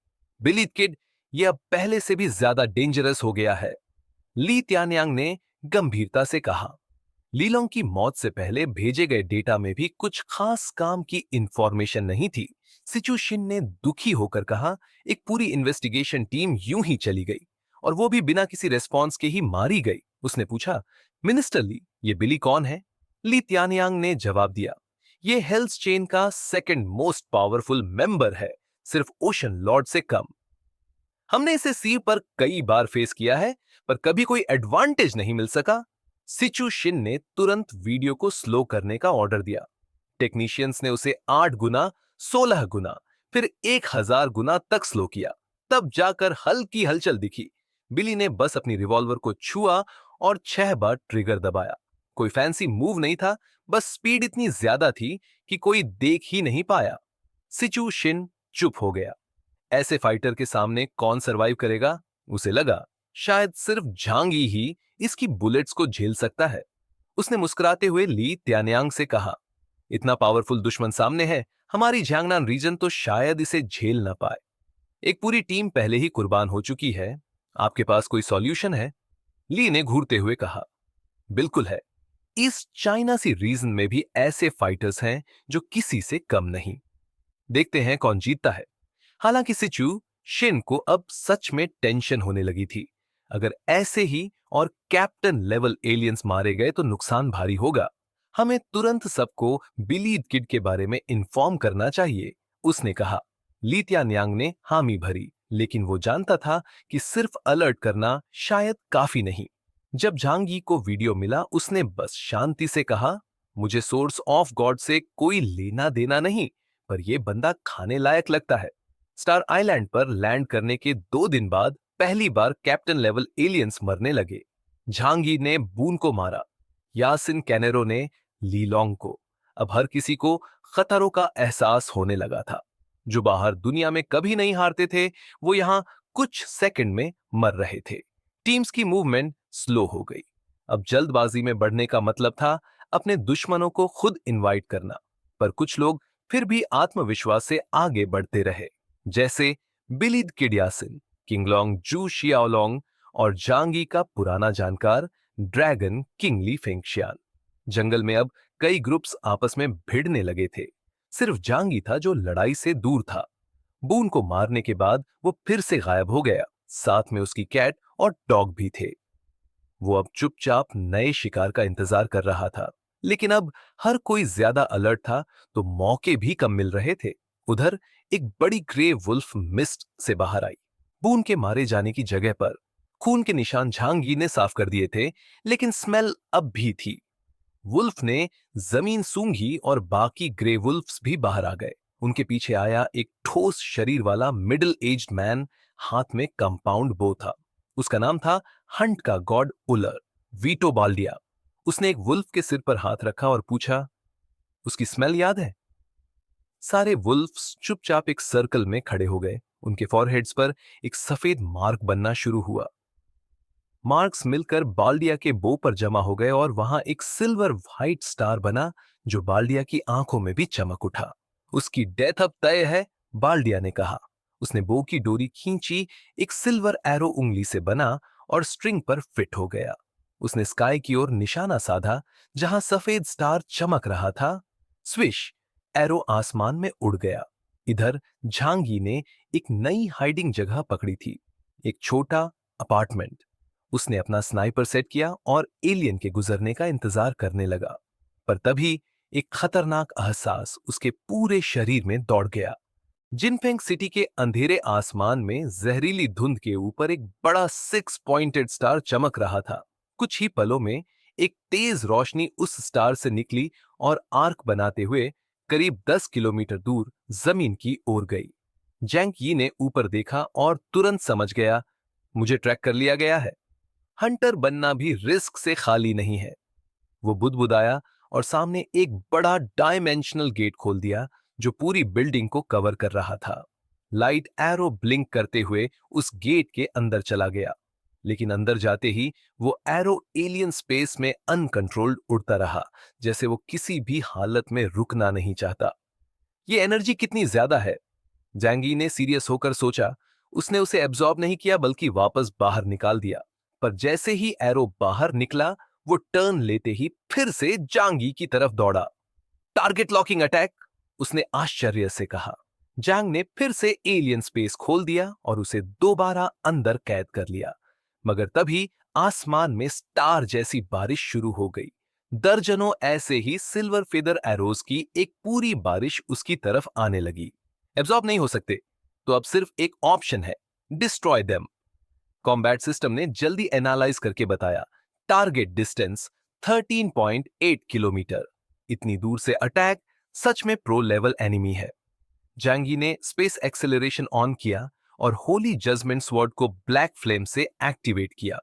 बिली किड ये अब पहले से भी ज्यादा डेंजरस हो गया है, ली त्यान्यांग ने गंभीरता से कहा। लीलोंग की मौत से पहले भेजे गए डेटा में भी कुछ खास काम की इंफॉर्मेशन नहीं थी। सिचू शिन ने दुखी होकर कहा, एक पूरी इन्वेस्टिगेशन टीम यूं ही चली गई, और वो भी बिना किसी रेस्पॉन्स के ही मारी गई। उसने पूछा, मिनिस्टर ली, ये बिली कौन है? ली त्यानयांग ने जवाब दिया, ये हेल्स चेन का सेकंड मोस्ट पावरफुल मेंबर है, सिर्फ ओशन लॉर्ड से कम। हमने इसे सी पर कई बार फेस किया है, पर कभी कोई एडवांटेज नहीं मिल सका। सिचू शिन ने तुरंत वीडियो को स्लो करने का ऑर्डर दिया। टेक्नीशियंस ने उसे 8 गुना, 16 गुना, फिर 1000 गुना तक स्लो किया। तब जाकर हल्की हलचल दिखी। बिली ने बस अपनी रिवॉल्वर को छुआ और 6 बार ट्रिगर दबाया। कोई फैंसी मूव नहीं था, बस स्पीड इतनी ज्यादा थी कि कोई देख ही नहीं पाया। सिचू शिन चुप हो गया। ऐसे फाइटर के सामने कौन सरवाइव करेगा? उसे लगा, शायद सिर्फ झांगी ही इसकी बुलेट्स को झेल सकता है। उसने मुस्कुराते हुए ली त्यान्यांग से कहा, इतना पावरफुल दुश्मन सामने है, हमारी झांगनान रीजन तो शायद इसे झेल ना पाए। एक पूरी टीम पहले ही कुर्बान हो चुकी है, आपके पास कोई सॉल्यूशन है? ली ने घूरते हुए कहा, बिल्कुल है। इस चाइना सी रीजन में भी ऐसे फाइटर्स हैं जो किसी से कम नहीं। देखते हैं कौन जीतता है। हालांकि सिचू शिन को अब सच में टेंशन होने लगी थी। अगर ऐसे ही और कैप्टन लेवल एलियंस मारे गए तो नुकसान भारी होगा। हमें तुरंत सबको बिली किड के बारे में इन्फॉर्म करना चाहिए, उसने कहा। ली त्यान्यांग ने हामी भरी, लेकिन वो जानता था कि सिर्फ अलर्ट करना शायद काफी नहीं। जब झांगी को वीडियो मिला, उसने बस शांति से कहा, मुझे सोर्स ऑफ गॉड से कोई लेना देना नहीं, पर यह बंदा खाने लायक लगता है। स्टार आइलैंड पर लैंड करने के 2 दिन बाद पहली बार कैप्टन लेवल एलियंस मरने लगे। झांगी ने बून को मारा, यासिन कैनेरो ने लीलोंग को। अब हर किसी को खतरों का एहसास होने लगा था। जो बाहर दुनिया में कभी नहीं हारते थे, वो यहां कुछ सेकंड में मर रहे थे। टीम्स की मूवमेंट स्लो हो गई। अब जल्दबाजी में बढ़ने का मतलब था अपने दुश्मनों को खुद इनवाइट करना। पर कुछ लोग फिर भी आत्मविश्वास से आगे बढ़ते रहे, जैसे बिलिद किडयासिन, किंगलोंग जू शियाओलोंग और जांगी का पुराना जानकार ड्रैगन किंगली फेंगशियान। जंगल में अब कई ग्रुप्स आपस में भिड़ने लगे थे। सिर्फ जांगी था जो लड़ाई से दूर था। बून को मारने के बाद वो फिर से गायब हो गया, साथ में उसकी कैट और डॉग भी थे। वो अब चुपचाप नए शिकार का इंतजार कर रहा था। लेकिन अब हर कोई ज्यादा अलर्ट था, तो मौके भी कम मिल रहे थे। उधर एक बड़ी ग्रे वुल्फ मिस्ट से बाहर आई। बून के मारे जाने की जगह पर खून के निशान झांगी ने साफ कर दिए थे, लेकिन स्मेल अब भी थी। वुल्फ ने जमीन सूंघी और बाकी ग्रे वुल्फ्स भी बाहर आ गए। उनके पीछे आया एक ठोस शरीर वाला मिडिल एज्ड मैन, हाथ में कंपाउंड बो था। उसका नाम था हंट का गॉड उलर, वीटो बाल्डिया। उसने एक वुल्फ के सिर पर हाथ रखा और पूछा, उसकी स्मेल याद है? सारे वुल्फ्स चुपचाप एक सर्कल में खड़े हो गए। उनके फॉरहेड्स पर एक सफेद मार्क बनना शुरू हुआ। मार्क्स मिलकर बाल्डिया के बो पर जमा हो गए और वहां एक सिल्वर व्हाइट स्टार बना, जो बाल्डिया की आंखों में भी चमक उठा। उसकी डेथ अब तय है, बाल्डिया ने कहा। उसने बो की डोरी खींची, एक सिल्वर एरो उंगली से बना और स्ट्रिंग पर फिट हो गया। उसने स्काई की ओर निशाना साधा, जहां सफेद स्टार चमक रहा था। स्विश! एरो आसमान में उड़ गया। इधर झांगी ने एक नई हाइडिंग जगह पकड़ी थी, एक छोटा अपार्टमेंट। उसने अपना स्नाइपर सेट किया और एलियन के गुजरने का इंतजार करने लगा। पर तभी एक खतरनाक एहसास उसके पूरे शरीर में दौड़ गया। जिनफेंग सिटी के अंधेरे आसमान में जहरीली धुंध के ऊपर एक बड़ा 6 पॉइंटेड स्टार चमक रहा था। कुछ ही पलों में एक तेज रोशनी उस स्टार से निकली और आर्क बनाते हुए करीब 10 किलोमीटर दूर जमीन की ओर गई। जैंग यी ने ऊपर देखा और तुरंत समझ गया, मुझे ट्रैक कर लिया गया है। हंटर बनना भी रिस्क से खाली नहीं है। वो बुदबुदाया और सामने एक बड़ा डायमेंशनल गेट खोल दिया जो पूरी बिल्डिंग को कवर कर रहा था। लाइट एरो ब्लिंक करते हुए उस गेट के अंदर चला गया, लेकिन अंदर जाते ही वो एरो एलियन स्पेस में अनकंट्रोल्ड उड़ता रहा, जैसे वो किसी भी हालत में रुकना नहीं चाहता। ये एनर्जी कितनी ज्यादा है, जैंगी ने सीरियस होकर सोचा। उसने उसे एब्जॉर्ब नहीं किया बल्कि वापस बाहर निकाल दिया। पर जैसे ही एरो बाहर निकला, वो टर्न लेते ही फिर से जांगी की तरफ दौड़ा। टारगेट लॉकिंग अटैक, उसने आश्चर्य से कहा। जांग ने फिर से एलियन स्पेस खोल दिया और उसे दोबारा अंदर कैद कर लिया। मगर तभी आसमान में स्टार जैसी बारिश शुरू हो गई। दर्जनों ऐसे ही सिल्वर फेदर एरोज की एक पूरी बारिश उसकी तरफ आने लगी। एब्जॉर्ब नहीं हो सकते, तो अब सिर्फ एक ऑप्शन है, डिस्ट्रॉय देम। कॉम्बैट सिस्टम ने जल्दी एनालाइज करके बताया, टारगेट डिस्टेंस 13.8 किलोमीटर। इतनी दूर से अटैक सच में प्रो लेवल एनिमी है। जैंगी ने स्पेस एक्सेलरेशन ऑन किया और होली जजमेंट स्वॉर्ड को ब्लैक फ्लेम से एक्टिवेट किया।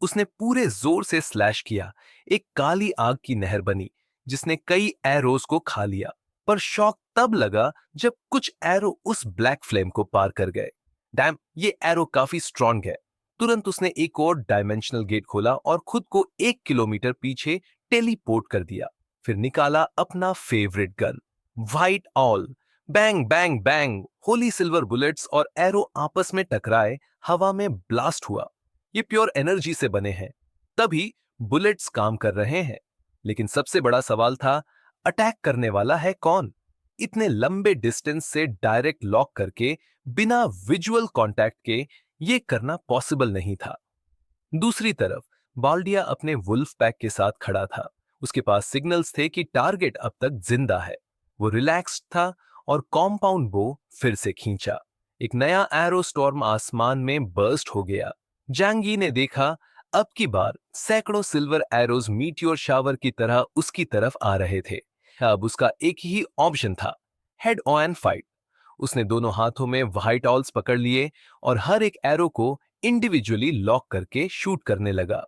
उसने पूरे जोर से स्लैश किया। एक काली आग की नहर बनी जिसने कई एरोज को खा लिया। पर शॉक तब लगा जब कुछ एरो उस ब्लैक फ्लेम को पार कर गए। डैम, ये एरो काफी स्ट्रॉन्ग है। तुरंत उसने एक और डायमेंशनल गेट खोला और खुद को 1 किलोमीटर पीछे टेलीपोर्ट कर दिया। फिर निकाला अपना favourite gun, white all. Bang bang bang, Holi silver bullets और एरो आपस में टकराए, हवा में ब्लास्ट हुआ। ये प्योर एनर्जी से बने हैं, तभी बुलेट्स काम कर रहे हैं। लेकिन सबसे बड़ा सवाल था, अटैक करने वाला है कौन? इतने लंबे डिस्टेंस से डायरेक्ट लॉक करके बिना विजुअल कांटेक्ट के ये करना पॉसिबल नहीं था। दूसरी तरफ बाल्डिया अपने वुल्फ पैक के साथ खड़ा था। उसके पास सिग्नल्स थे कि टारगेट अब तक जिंदा है। वो रिलैक्स्ड था और कॉम्पाउंड बो फिर से खींचा। एक नया एरो स्टॉर्म आसमान में बर्स्ट हो गया। जैंगी ने देखा, अब की बार सैकड़ों सिल्वर एरोज मीटियोर शावर की तरह उसकी तरफ आ रहे थे। अब उसका एक ही ऑप्शन था, हेड ऑन फाइट। उसने दोनों हाथों में व्हाइट ऑल्स पकड़ लिए और हर एक एरो को इंडिविजुअली लॉक करके शूट करने लगा।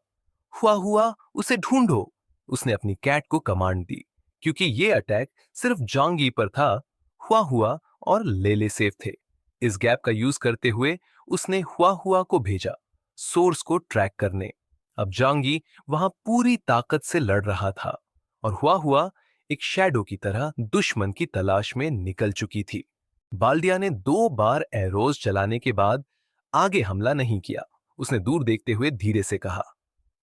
हुआ हुआ, उसे ढूंढो, उसने अपनी कैट को कमांड दी। क्योंकि ये अटैक सिर्फ जांगी पर था, हुआ हुआ और लेले सेफ थे। इस गैप का यूज करते हुए उसने हुआ हुआ को भेजा सोर्स को ट्रैक करने। अब जांगी वहां पूरी ताकत से लड़ रहा था और हुआ हुआ एक शैडो की तरह दुश्मन की तलाश में निकल चुकी थी। बाल्डिया ने 2 बार एरोज चलाने के बाद आगे हमला नहीं किया। उसने दूर देखते हुए धीरे से कहा,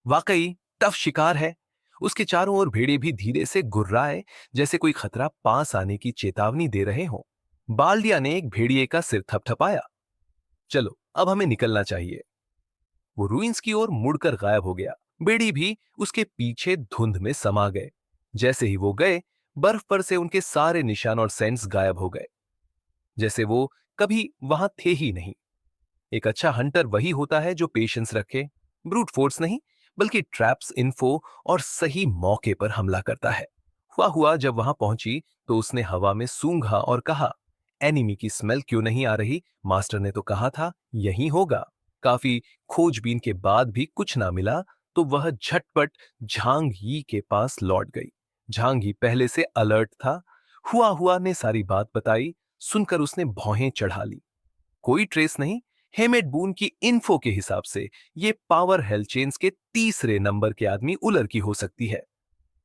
वाकई टफ शिकार है। उसके चारों ओर भेड़े भी धीरे से गुर्राए, जैसे कोई खतरा पास आने की चेतावनी दे रहे हों। बाल्डिया ने एक भेड़िए का सिर थपथपाया, चलो अब हमें निकलना चाहिए। वो रूइंस की ओर मुड़कर गायब हो गया। बेड़ी भी उसके पीछे धुंध में समा गए। जैसे ही वो गए, बर्फ पर से उनके सारे निशान और सेंट्स गायब हो गए, जैसे वो कभी वहां थे ही नहीं। एक अच्छा हंटर वही होता है जो पेशेंस रखे, ब्रूट फोर्स नहीं, बल्कि ट्रैप्स, इन्फो और सही मौके पर हमला करता है। हुआ हुआ जब वहां पहुंची तो उसने हवा में सूंघा और कहा, एनिमी की स्मेल क्यों नहीं आ रही? मास्टर ने तो कहा था यही होगा। काफी खोजबीन के बाद भी कुछ ना मिला तो वह झटपट झांग यी के पास लौट गई। झांग यी पहले से अलर्ट था। हुआ हुआ ने सारी बात बताई। सुनकर उसने भौहें चढ़ा ली। कोई ट्रेस नहीं। हेमेट बून की इन्फो के हिसाब से ये पावर हेलचेन्स के तीसरे नंबर के आदमी उलर की हो सकती है।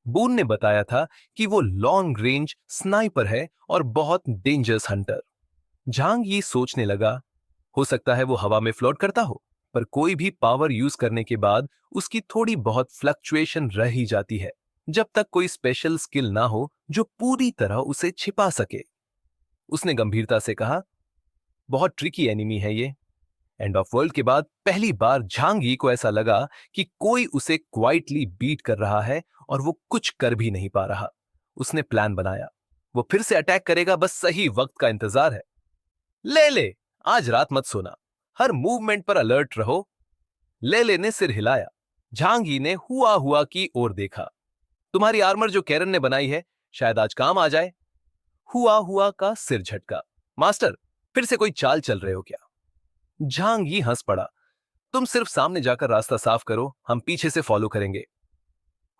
बून ने बताया था कि वो लॉन्ग रेंज स्नाइपर है और बहुत डेंजरस हंटर। झांग ये सोचने लगा, हो सकता है वो हवा में फ्लोट करता हो, पर कोई भी पावर यूज करने के बाद उसकी थोड़ी बहुत फ्लक्चुएशन रह ही जाती है, जब तक कोई स्पेशल स्किल ना हो जो पूरी तरह उसे छिपा सके। उसने गंभीरता से कहा, बहुत ट्रिकी एनिमी है ये। एंड ऑफ वर्ल्ड के बाद पहली बार झांगी को ऐसा लगा कि कोई उसे क्वाइटली बीट कर रहा है और वो कुछ कर भी नहीं पा रहा। उसने प्लान बनाया, वो फिर से अटैक करेगा, बस सही वक्त का इंतजार है। ले ले, आज रात मत सोना, हर मूवमेंट पर अलर्ट रहो। लेले ने सिर हिलाया। झांगी ने हुआ हुआ की ओर देखा। तुम्हारी आर्मर जो कैरन ने बनाई है, शायद आज काम आ जाए। हुआ हुआ का सिर झटका। मास्टर, फिर से कोई चाल चल रहे हो क्या? झांगी हंस पड़ा। तुम सिर्फ सामने जाकर रास्ता साफ करो, हम पीछे से फॉलो करेंगे।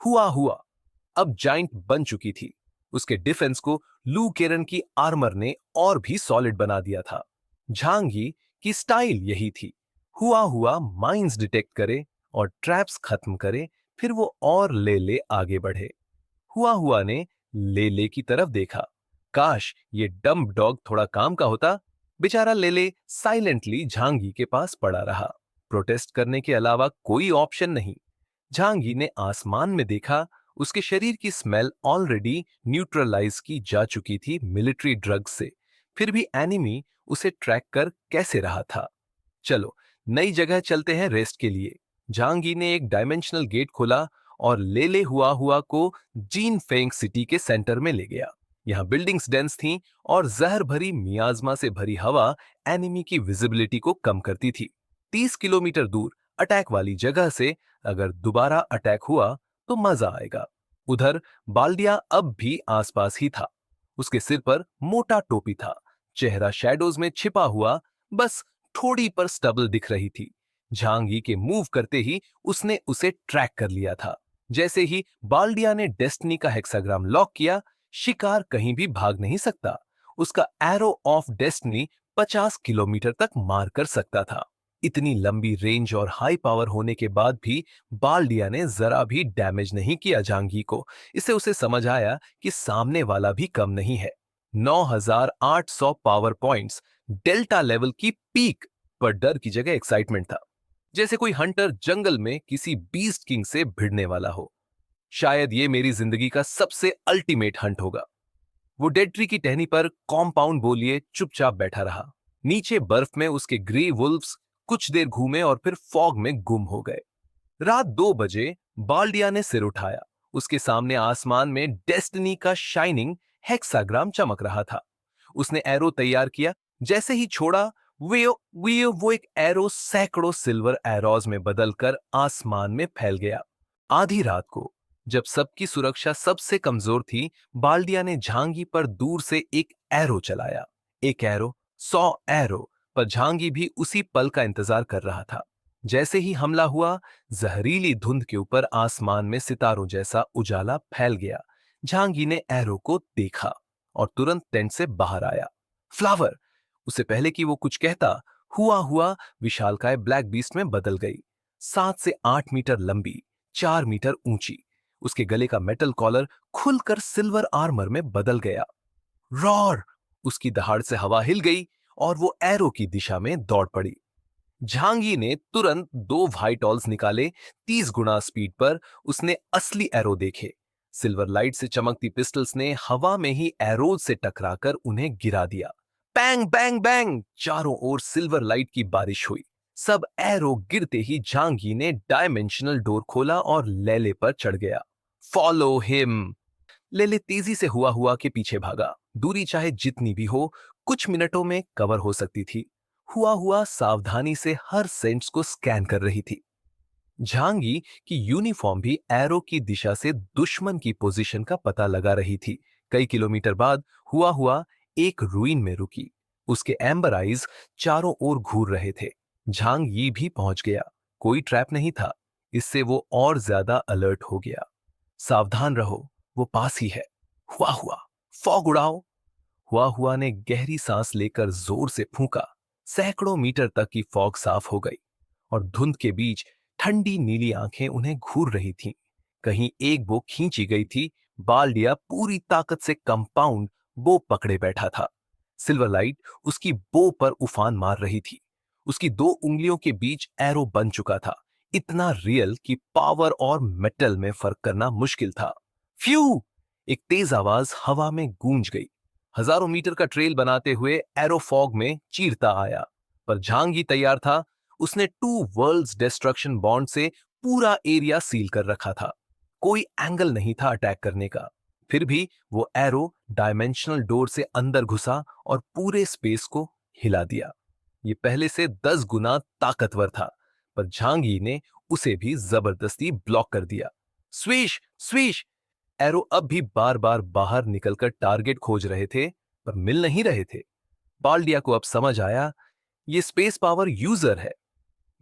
हुआ अब जाइंट बन चुकी थी। उसके डिफेंस को लू केरन की आर्मर ने और भी सॉलिड बना दिया था। झांगी की स्टाइल यही थी, हुआ माइंस डिटेक्ट करे और ट्रैप्स खत्म करे, फिर वो और ले आगे बढ़े। हुआ ने ले की तरफ देखा। काश ये डम्ब डॉग थोड़ा काम का होता। बेचारा ले साइलेंटली झांगी के पास पड़ा रहा। प्रोटेस्ट करने के अलावा कोई ऑप्शन नहीं। झांगी ने आसमान में देखा। उसके शरीर की स्मेल ऑलरेडी न्यूट्रलाइज की जा चुकी थी मिलिट्री ड्रग्स से। फिर भी एनिमी उसे ट्रैक कर कैसे रहा था? चलो नई जगह चलते हैं रेस्ट के लिए। झांगी ने एक डायमेंशनल गेट खोला और ले हुआ को जीन फेंग सिटी के सेंटर में ले गया। यहाँ बिल्डिंग्स डेंस थीं और जहर भरी मियाजमा से भरी हवा एनिमी की विजिबिलिटी को कम करती थी। 30 किलोमीटर दूर अटैक वाली जगह से अगर दोबारा अटैक हुआ तो मजा आएगा। उधर बाल्डिया अब भी आसपास ही था। उसके सिर पर मोटा टोपी था, चेहरा शैडोज में छिपा हुआ, बस ठोड़ी पर स्टबल दिख रही थी। झांगी के मूव करते ही उसने उसे ट्रैक कर लिया था। जैसे ही बाल्डिया ने डेस्टिनी का हेक्साग्राम लॉक किया, शिकार कहीं भी भाग नहीं सकता। उसका एरो ऑफ डेस्टिनी 50 किलोमीटर तक मार कर सकता था। इतनी लंबी रेंज और हाई पावर होने के बाद भी बाल्डिया ने जरा भी डैमेज नहीं किया झांगी को। इससे उसे समझ आया कि सामने वाला भी कम नहीं है। 9800 पावर पॉइंट्स, डेल्टा लेवल की पीक पर डर की जगह एक्साइटमेंट था। जैसे कोई हंटर जंगल में किसी बीस्ट किंग से भिड़ने वाला हो। शायद ये मेरी जिंदगी का सबसे अल्टीमेट हंट होगा। वो डेड ट्री की टहनी पर कॉम्पाउंड बोलिए चुपचाप बैठा रहा। नीचे बर्फ में उसके ग्रे वुल्व्स कुछ देर घूमे और फिर फॉग में गुम हो गए। रात 2 बजे बाल्डिया ने सिर उठाया। उसके सामने आसमान में डेस्टिनी का शाइनिंग हेक्साग्राम चमक रहा था। उसने एरो तैयार किया। जैसे ही छोड़ा, वो एक एरो सैकड़ों सिल्वर एरोज में बदलकर आसमान में फैल गया। आधी रात को, जब सबकी सुरक्षा सबसे कमजोर थी, बाल्डिया ने झांगी पर दूर से एक एरो चलाया। एक एरो, 100 एरो, पर झांगी भी उसी पल का इंतजार कर रहा था। जैसे ही हमला हुआ, जहरीली धुंध के ऊपर आसमान में सितारों जैसा उजाला फैल गया। झांगी ने एरो को देखा और तुरंत टेंट से बाहर आया। फ्लावर! उससे पहले कि वो कुछ कहता, हुआ विशालकाय ब्लैक बीस्ट में बदल गई। 7 से 8 मीटर लंबी, 4 मीटर ऊंची। उसके गले का मेटल कॉलर खुलकर सिल्वर आर्मर में बदल गया। रॉर! उसकी दहाड़ से हवा हिल गई और वो एरो की दिशा में दौड़ पड़ी। झांगी ने तुरंत 2 वाइटॉल्स निकाले। 30 गुना स्पीड पर उसने असली एरो देखे। सिल्वर लाइट से चमकती पिस्टल्स ने हवा में ही एरोज से टकराकर उन्हें गिरा दिया। Bang bang bang! चारों ओर सिल्वर लाइट की बारिश हुई। सब एरो गिरते ही झांगी ने डायमेंशनल डोर खोला और लेले पर चढ़ गया। Follow him! लेले तेजी से हुआ के पीछे भागा। दूरी चाहे जितनी भी हो, कुछ मिनटों में कवर हो सकती थी। हुआ सावधानी से हर सेंट्स को स्कैन कर रही थी। झांगी की यूनिफॉर्म भी एरो की दिशा से दुश्मन की पोजीशन का पता लगा रही थी। कई किलोमीटर बाद हुआ एक रुइन में रुकी। उसके एम्बर आइज चारों ओर घूर रहे थे। झांगी भी पहुंच गया। कोई ट्रैप नहीं था। इससे वो और ज्यादा अलर्ट हो गया। सावधान रहो, वो पास ही है। हुआ फॉग उड़ाओ! हुआ ने गहरी सांस लेकर जोर से फूंका। सैकड़ों मीटर तक की फॉग साफ हो गई और धुंध के बीच ठंडी नीली आंखें उन्हें घूर रही थीं। कहीं एक बो खींची गई थी। बाल्डिया पूरी ताकत से कंपाउंड बो पकड़े बैठा था। सिल्वर लाइट उसकी बो पर उफान मार रही थी। उसकी 2 उंगलियों के बीच एरो बन चुका था। इतना रियल कि पावर और मेटल में फर्क करना मुश्किल था। फ्यू! एक तेज आवाज हवा में गूंज गई। हजारों मीटर का ट्रेल बनाते हुए एरो फॉग में चीरता आया। पर झांग ही तैयार था। उसने टू वर्ल्ड्स डिस्ट्रक्शन बॉन्ड से पूरा एरिया सील कर रखा था। कोई एंगल नहीं था अटैक करने का। फिर भी वो एरो डायमेंशनल डोर से अंदर घुसा और पूरे स्पेस को हिला दिया। ये पहले से 10 गुना ताकतवर था, पर झांगी ने उसे भी जबरदस्ती ब्लॉक कर दिया। Swish swish! एरो अब भी बार बार बाहर निकलकर टारगेट खोज रहे थे, पर मिल नहीं रहे थे। बाल्डिया को अब समझ आया, ये स्पेस पावर यूजर है।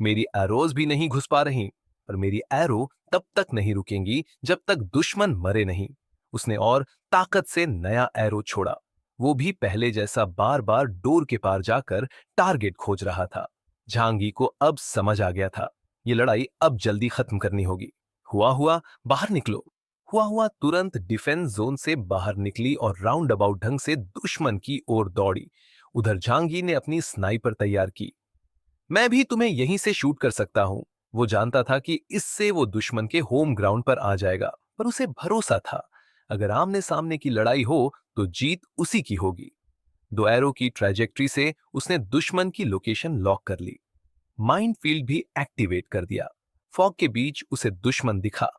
मेरी एरोज भी नहीं घुस पा रही, पर मेरी एरो तब तक नहीं रुकेंगी जब तक दुश्मन मरे नहीं। उसने और ताकत से नया एरो छोड़ा। वो भी पहले जैसा बार बार डोर के पार जाकर टारगेट खोज रहा था। झांगी को अब समझ आ गया था, ये लड़ाई अब जल्दी खत्म करनी होगी। हुआ हुआ बाहर निकलो। हुआ हुआ तुरंत डिफेंस जोन से बाहर निकली और राउंड अबाउट ढंग से दुश्मन की ओर दौड़ी। उधर झांगी ने अपनी स्नाइपर तैयार की। मैं भी तुम्हें यहीं से शूट कर सकता हूं। वो जानता था कि इससे वो दुश्मन के होम ग्राउंड पर आ जाएगा, पर उसे भरोसा था, अगर आमने सामने की लड़ाई हो तो जीत उसी की होगी। दो एरो की ट्रैजेक्टरी से उसने दुश्मन की लोकेशन लॉक कर ली। माइंड फील्ड भी एक्टिवेट कर दिया। फॉग के बीच उसे दुश्मन दिखा,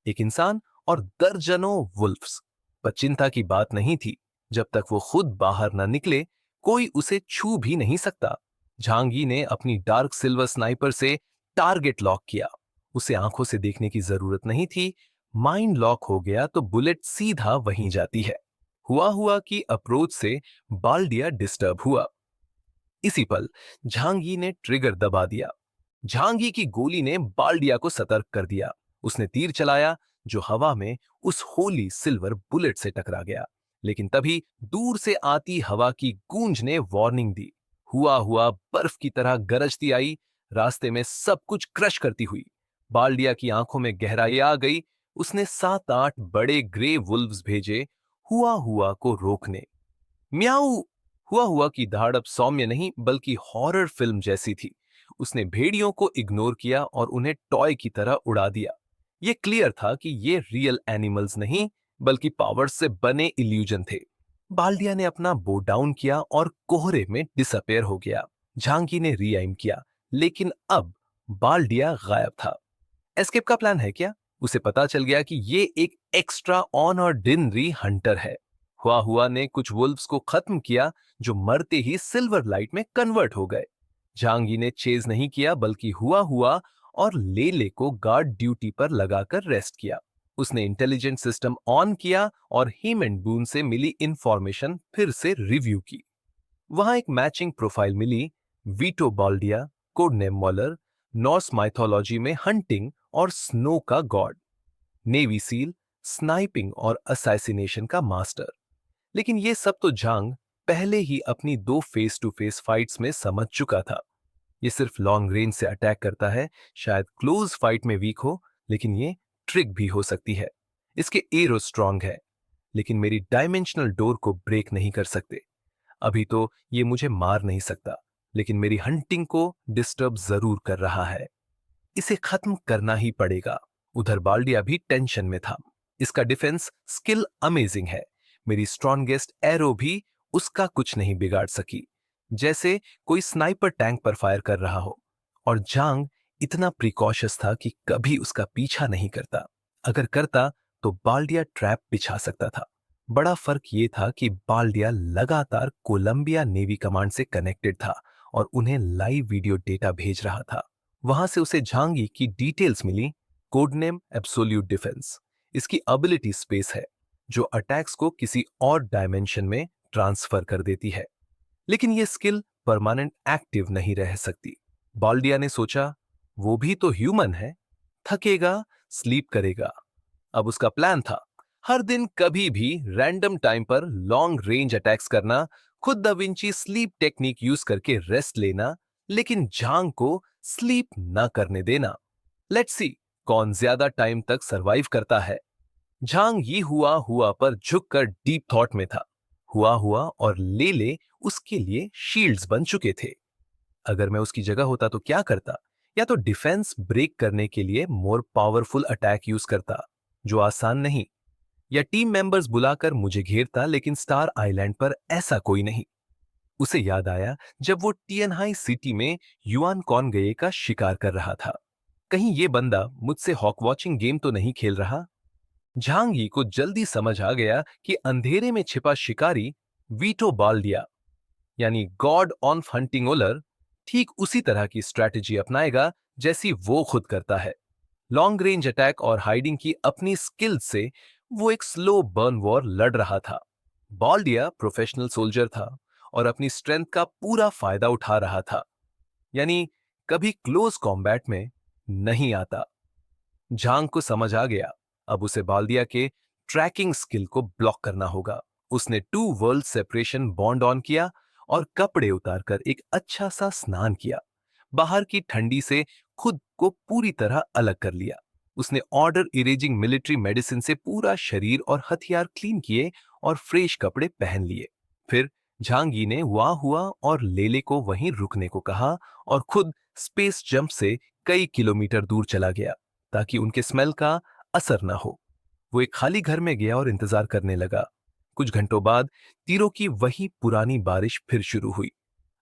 एक इंसान और दर्जनों वुल्फ्स। पर चिंता की बात नहीं थी, जब तक वो खुद बाहर न निकले कोई उसे छू भी नहीं सकता। झांगी ने अपनी डार्क सिल्वर स्नाइपर से टारगेट लॉक किया। उसे आंखों से देखने की जरूरत नहीं थी। माइंड लॉक हो गया तो बुलेट सीधा वहीं जाती है। हुआ हुआ की अप्रोच से बाल्डिया डिस्टर्ब हुआ। इसी पल झांगी ने ट्रिगर दबा दिया। झांगी की गोली ने बाल्डिया को सतर्क कर दिया। उसने तीर चलाया, जो हवा में उस होली सिल्वर बुलेट से टकरा गया। लेकिन तभी दूर से आती हवा की गूंज ने वार्निंग दी। हुआ हुआ बर्फ की तरह गरजती आई, रास्ते में सब क्रश क्रश करती हुई। बाल्डिया की आंखों में गहराई आ गई। उसने 7-8 बड़े ग्रे वुल्व्स भेजे हुआ को रोकने। म्याऊ! हुआ हुआ की दहाड़ अब सौम्य नहीं बल्कि हॉरर फिल्म जैसी थी। उसने भेड़ियों को इग्नोर किया और उन्हें टॉय की तरह उड़ा दिया। यह क्लियर था कि ये रियल एनिमल्स नहीं बल्कि पावर्स से बने इल्यूजन थे। बाल्डिया ने अपना बो डाउन किया और कोहरे में डिसअपेयर हो गया। झांकी ने रीएम किया, लेकिन अब बाल्डिया गायब था। एस्केप का प्लान है क्या? उसे पता चल गया कि ये एक एक्स्ट्रा ऑनऑर्डिनरी हंटर है। हुआ ने कुछ वुल्व्स को खत्म किया, जो मरते ही सिल्वर लाइट में कन्वर्ट हो गए। झांगी ने चेज नहीं किया बल्कि हुआ और लेले को गार्ड ड्यूटी पर लगाकर रेस्ट किया। उसने इंटेलिजेंट सिस्टम ऑन किया और हेम एंड बून से मिली इंफॉर्मेशन फिर से रिव्यू की। वहां एक मैचिंग प्रोफाइल मिली। वीटो बाल्डिया, कोड नेम मॉलर, नॉर्स माइथोलॉजी में हंटिंग और स्नो का गॉड, नेवी सील, स्नाइपिंग और असैसिनेशन का मास्टर। लेकिन ये सब तो झांग पहले ही अपनी 2 फेस टू फेस फाइट्स में समझ चुका था। ये सिर्फ लॉन्ग रेंज से अटैक करता है, शायद क्लोज फाइट में वीक हो, लेकिन ये ट्रिक भी हो सकती है। इसके एरो स्ट्रांग है, लेकिन मेरी डायमेंशनल डोर को ब्रेक नहीं कर सकते। अभी तो ये मुझे मार नहीं सकता, लेकिन मेरी हंटिंग को डिस्टर्ब जरूर कर रहा है। इसे खत्म करना ही पड़ेगा। उधर बाल्डिया भी टेंशन में था। इसका डिफेंस स्किल अमेजिंग है। मेरी स्ट्रॉन्गेस्ट एरो भी उसका कुछ नहीं बिगाड़ सकी, जैसे कोई स्नाइपर टैंक पर फायर कर रहा हो। और जांग इतना प्रिकॉशस था कि कभी उसका पीछा नहीं करता। अगर करता तो बाल्डिया ट्रैप बिछा सकता था। बड़ा फर्क यह था कि बाल्डिया लगातार कोलंबिया नेवी कमांड से कनेक्टेड था और उन्हें लाइव वीडियो डेटा भेज रहा था। वहां से उसे झांगी की डिटेल्स मिली। Codename absolute defence. इसकी एबिलिटी स्पेस है, जो अटैक्स को किसी और डायमेंशन में ट्रांसफर कर देती है। लेकिन यह स्किल परमानेंट एक्टिव नहीं रह सकती। बाल्डिया ने सोचा, वो भी तो ह्यूमन है, थकेगा, स्लीप करेगा। अब उसका प्लान था, हर दिन कभी भी रैंडम टाइम पर लॉन्ग रेंज अटैक्स करना, खुद da Vinci sleep technique use करके रेस्ट लेना, लेकिन झांग को स्लीप न करने देना। लेट्स सी कौन ज्यादा टाइम तक सरवाइव करता है। झांग ये हुआ पर झुककर डीप थॉट में था। हुआ और लेले उसके लिए शील्ड्स बन चुके थे। अगर मैं उसकी जगह होता तो क्या करता? या तो डिफेंस ब्रेक करने के लिए मोर पावरफुल अटैक यूज करता, जो आसान नहीं, या टीम मेंबर्स बुलाकर मुझे घेरता, लेकिन स्टार आइलैंड पर ऐसा कोई नहीं। उसे याद आया जब वो टियनहाई सिटी में युआन कॉनगये का शिकार कर रहा था। कहीं ये बंदा मुझसे हॉक वॉचिंग गेम तो नहीं खेल रहा। झांग यी को जल्दी समझ आ गया कि अंधेरे में छिपा शिकारी वीटो बाल्डिया, यानी गॉड ऑफ हंटिंग ओलर, ठीक उसी तरह की स्ट्रैटेजी अपनाएगा जैसी वो खुद करता है। लॉन्ग रेंज अटैक और हाइडिंग की अपनी स्किल से वो एक स्लो बर्न वॉर लड़ रहा था। बाल्डिया प्रोफेशनल सोल्जर था और अपनी स्ट्रेंथ का पूरा फायदा उठा रहा था, यानी कभी क्लोज कॉम्बैट में नहीं आता। झांग को समझ आ गया, अब उसे बाल्दिया के ट्रैकिंग स्किल को ब्लॉक करना होगा। उसने two world separation bond on किया और कपड़े उतारकर एक अच्छा सा स्नान किया। बाहर की ठंडी से खुद को पूरी तरह अलग कर लिया। उसने ऑर्डर इरेजिंग मिलिट्री मेडिसिन से पूरा शरीर और हथियार क्लीन किए और फ्रेश कपड़े पहन लिए। फिर झांगी ने वाह हुआ और लेले को वहीं रुकने को कहा और खुद स्पेस जंप से कई किलोमीटर दूर चला गया ताकि उनके स्मेल का असर ना हो। वो एक खाली घर में गया और इंतजार करने लगा। कुछ घंटों बाद तीरों की वही पुरानी बारिश फिर शुरू हुई।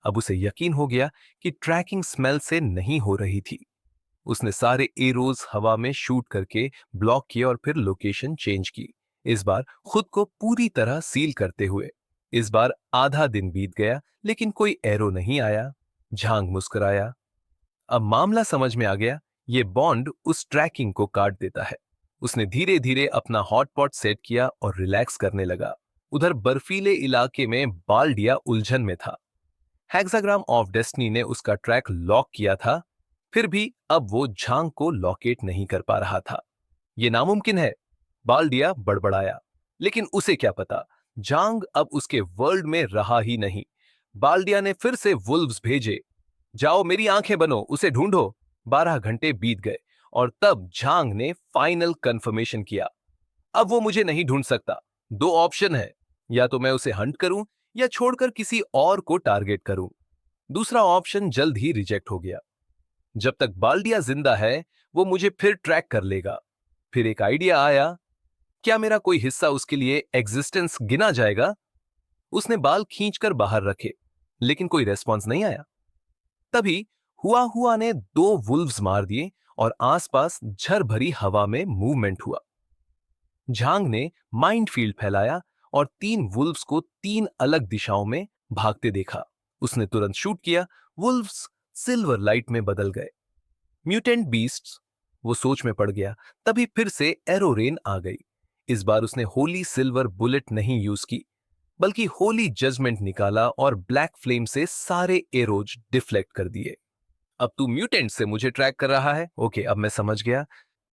अब उसे यकीन हो गया कि ट्रैकिंग स्मेल से नहीं हो रही थी। उसने सारे एरोज हवा में शूट करके ब्लॉक किए और फिर लोकेशन चेंज की, इस बार खुद को पूरी तरह सील करते हुए। इस बार आधा दिन बीत गया लेकिन कोई एरो नहीं आया। झांग मुस्कुराया। अब मामला समझ में आ गया, ये बॉन्ड उस ट्रैकिंग को काट देता है। उसने धीरे धीरे अपना हॉटपॉट सेट किया और रिलैक्स करने लगा। उधर बर्फीले इलाके में बाल्डिया उलझन में था। हेक्साग्राम ऑफ डेस्टिनी ने उसका ट्रैक लॉक किया था, फिर भी अब वो झांग को लॉकेट नहीं कर पा रहा था। ये नामुमकिन है, बाल्डिया बड़बड़ाया। लेकिन उसे क्या पता, झांग अब उसके वर्ल्ड में रहा ही नहीं। बाल्डिया ने फिर से वुल्व्स भेजे। जाओ मेरी आंखें बनो, उसे ढूंढो। 12 घंटे बीत गए और तब झांग ने फाइनल कंफर्मेशन किया। अब वो मुझे नहीं ढूंढ सकता। दो ऑप्शन है, या तो मैं उसे हंट करूं या छोड़कर किसी और को टारगेट करूं। दूसरा ऑप्शन जल्द ही रिजेक्ट हो गया। जब तक बाल्डिया जिंदा है वो मुझे फिर ट्रैक कर लेगा। फिर एक आइडिया आया, क्या मेरा कोई हिस्सा उसके लिए एग्जिस्टेंस गिना जाएगा? उसने बाल खींचकर बाहर रखे, लेकिन कोई रेस्पॉन्स नहीं आया। तभी हुआ हुआ ने दो वुल्व्स मार दिए और आसपास झर भरी हवा में मूवमेंट हुआ। झांग ने माइंड फील्ड फैलाया और तीन वुल्व्स को तीन अलग दिशाओं में भागते देखा। उसने तुरंत शूट किया। वुल्व्स सिल्वर लाइट में बदल गए। म्यूटेंट बीस्ट्स, वो सोच में पड़ गया। तभी फिर से एरो रेन आ गई। इस बार उसने होली सिल्वर बुलेट नहीं यूज की, बल्कि होली जजमेंट निकाला और ब्लैक फ्लेम से सारे एरोज डिफ्लेक्ट कर दिए। अब तू म्यूटेंट से मुझे ट्रैक कर रहा है? ओके, अब मैं समझ गया।